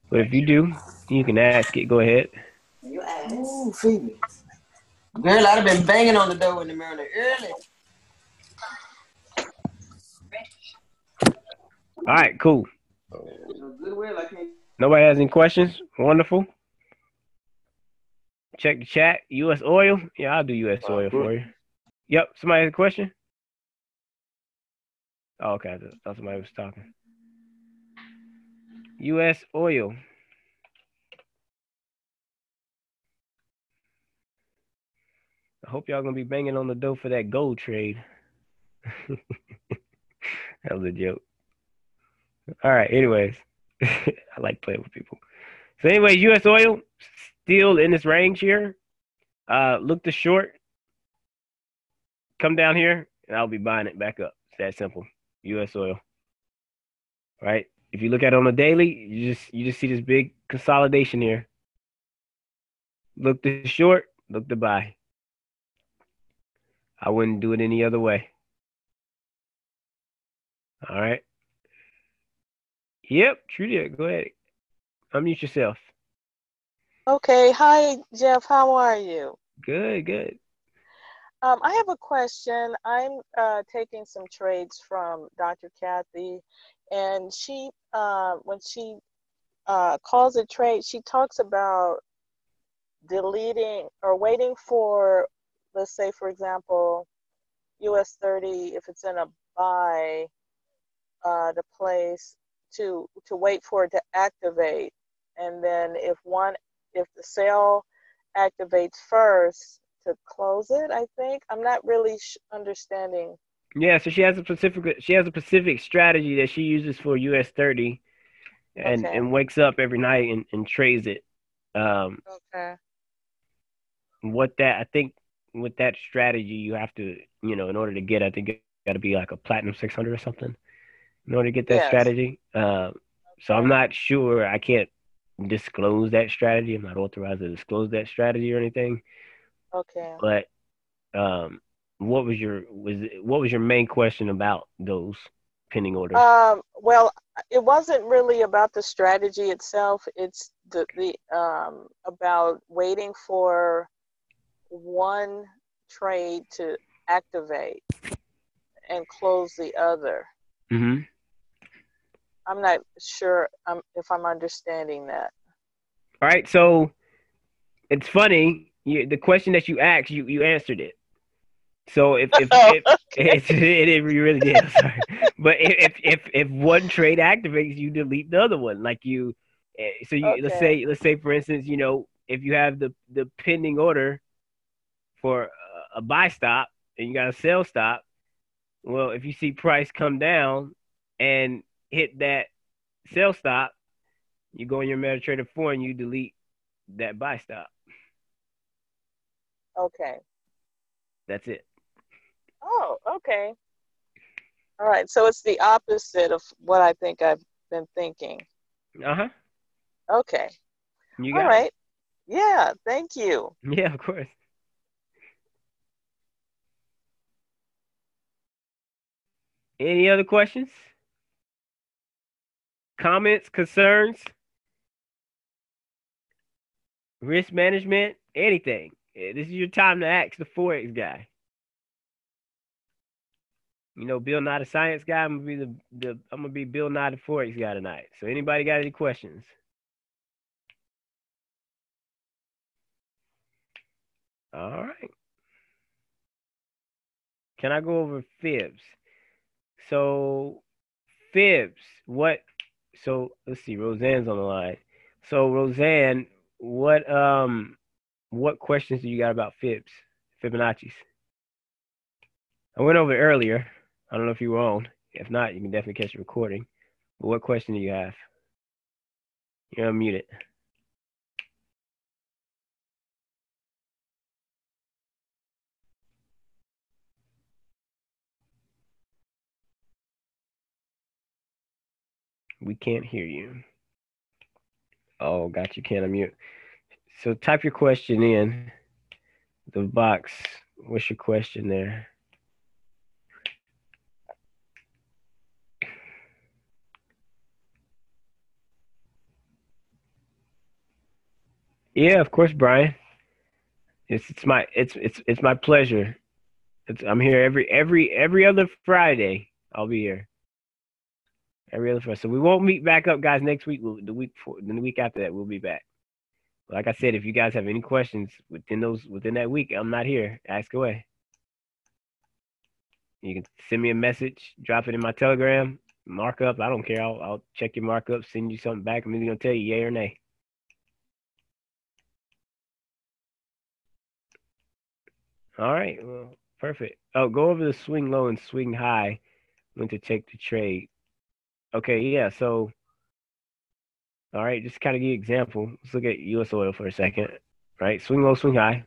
But if you do, you can ask it. Go ahead. You ask. Ooh, Phoebe. Girl, I'd have been banging on the door in the morning early. All right, cool. Goodwill, I can't. Nobody has any questions? Wonderful. Check the chat. U.S. oil? Yeah, I'll do U.S. oil for you. Yep. Somebody has a question? Oh, okay. I thought somebody was talking. U.S. oil. I hope y'all gonna be banging on the door for that gold trade. That was a joke. All right. Anyways, I like playing with people. So, anyways, U.S. oil still in this range here. Look to short. Come down here, and I'll be buying it back up. It's that simple. U.S. oil. Right. If you look at it on a daily, you just see this big consolidation here. Look to short. Look to buy. I wouldn't do it any other way. All right. Yep, Trudy, go ahead. Unmute yourself. Okay. Hi, Jeff. How are you? Good, good. I have a question. I'm taking some trades from Dr. Kathy, and she, when she calls a trade, she talks about deleting or waiting for, let's say, for example, US 30, if it's in a buy, to place to wait for it to activate, and then if the sale activates first, to close it. I think I'm not really understanding. Yeah, so she has a specific strategy that she uses for US 30, and wakes up every night and trades it. Okay. I think with that strategy, you have to, in order to get, I think it got to be like a platinum 600 or something in order to get that strategy. So I'm not sure. I can't disclose that strategy. I'm not authorized to disclose that strategy or anything. Okay. But what was your main question about those pending orders? Well, it wasn't really about the strategy itself. It's the about waiting for one trade to activate and close the other. Mm-hmm. I'm not sure if I'm understanding that. All right, so it's funny. The question that you asked, you answered it. So if it really did, I'm sorry. But if one trade activates, you delete the other one. Like let's say for instance, if you have the pending order for a buy stop and you got a sell stop, well, if you see price come down and hit that sell stop, you go in your MetaTrader 4 and you delete that buy stop. Okay. That's it. Oh, okay. All right. So it's the opposite of what I think I've been thinking. Uh-huh. Okay. You got all right. it. Yeah. Thank you. Yeah, of course. Any other questions? Comments, concerns? Risk management? Anything? This is your time to ask the Forex guy. Bill Nye the science guy. I'm gonna be Bill Nye the Forex guy tonight. So anybody got any questions? All right. Can I go over fibs? So fibs, what? So let's see. Roseanne's on the line. So Roseanne, what questions do you got about fibs, Fibonacci's? I went over it earlier. I don't know if you were on. If not, you can definitely catch the recording. But what question do you have? You're unmuted. We can't hear you. Oh, got you. Can't unmute. So type your question in the box. What's your question there? Yeah, of course, Brian. It's my pleasure. I'm here every other Friday. I'll be here every other Friday. So we won't meet back up, guys. Next week, the week after that, we'll be back. Like I said, if you guys have any questions within that week, I'm not here. Ask away. You can send me a message, drop it in my Telegram, markup. I don't care. I'll check your markup, send you something back. I'm either gonna tell you yay or nay. All right, well, perfect. Oh, go over the swing low and swing high when to take the trade. Okay, yeah. So, all right, just kind of give you an example. Let's look at U.S. oil for a second. Right, swing low, swing high.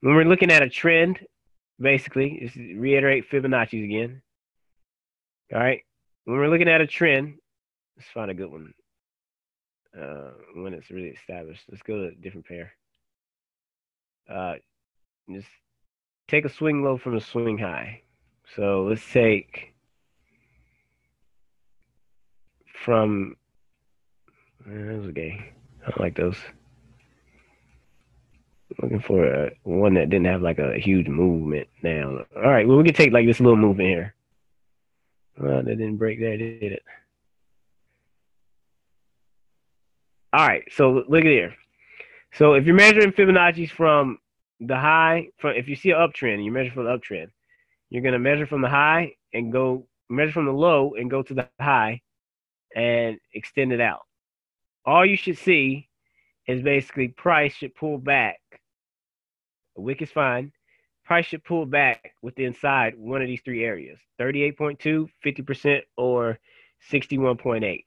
When we're looking at a trend, basically, just reiterate Fibonacci's again. All right, when we're looking at a trend, let's find a good one. When it's really established, let's go to a different pair. Just take a swing low from a swing high. So let's take from those are gay. I don't like those. Looking for one that didn't have like a huge movement down. All right, well, we can take like this little movement here. Well, that didn't break there, did it? All right, so look at here. So if you're measuring Fibonacci's from the high, if you see an uptrend, you measure from the uptrend, you're going to measure from the high and measure from the low and go to the high and extend it out. All you should see is basically price should pull back. A wick is fine. Price should pull back within inside one of these three areas: 38.2, 50%, or 61.8.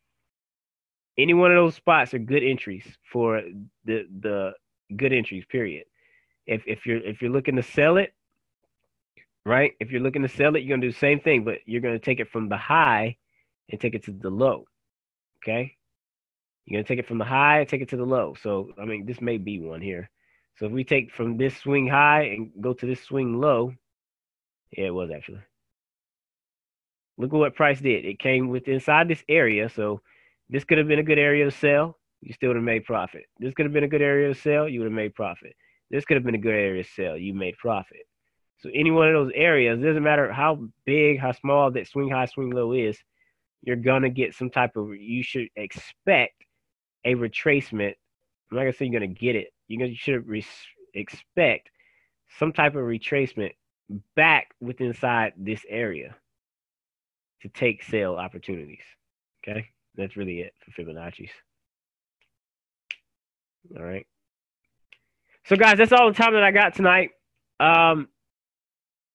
Any one of those spots are good entries for the good entries, period. If you're looking to sell it, right? If you're looking to sell it, you're gonna do the same thing, but you're gonna take it from the high and take it to the low. Okay? You're gonna take it from the high and take it to the low. So I mean, this may be one here. So if we take from this swing high and go to this swing low, yeah, it was actually. Look at what price did. It came with inside this area. So this could have been a good area to sell. You still would have made profit. This could have been a good area to sell. You would have made profit. This could have been a good area to sell. You made profit. So any one of those areas, doesn't matter how big, how small that swing high, swing low is, you're going to get some type of, you should expect a retracement. I'm not going to say you're going to get it. You should expect some type of retracement back within inside this area to take sale opportunities. Okay? That's really it for Fibonacci's. All right. So, guys, that's all the time that I got tonight. Like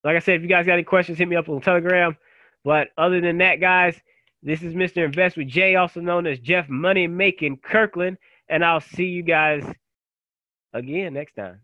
I said, if you guys got any questions, hit me up on Telegram. But other than that, guys, this is Mr. Invest with Jay, also known as Jeff Money Making Kirkland. And I'll see you guys again next time.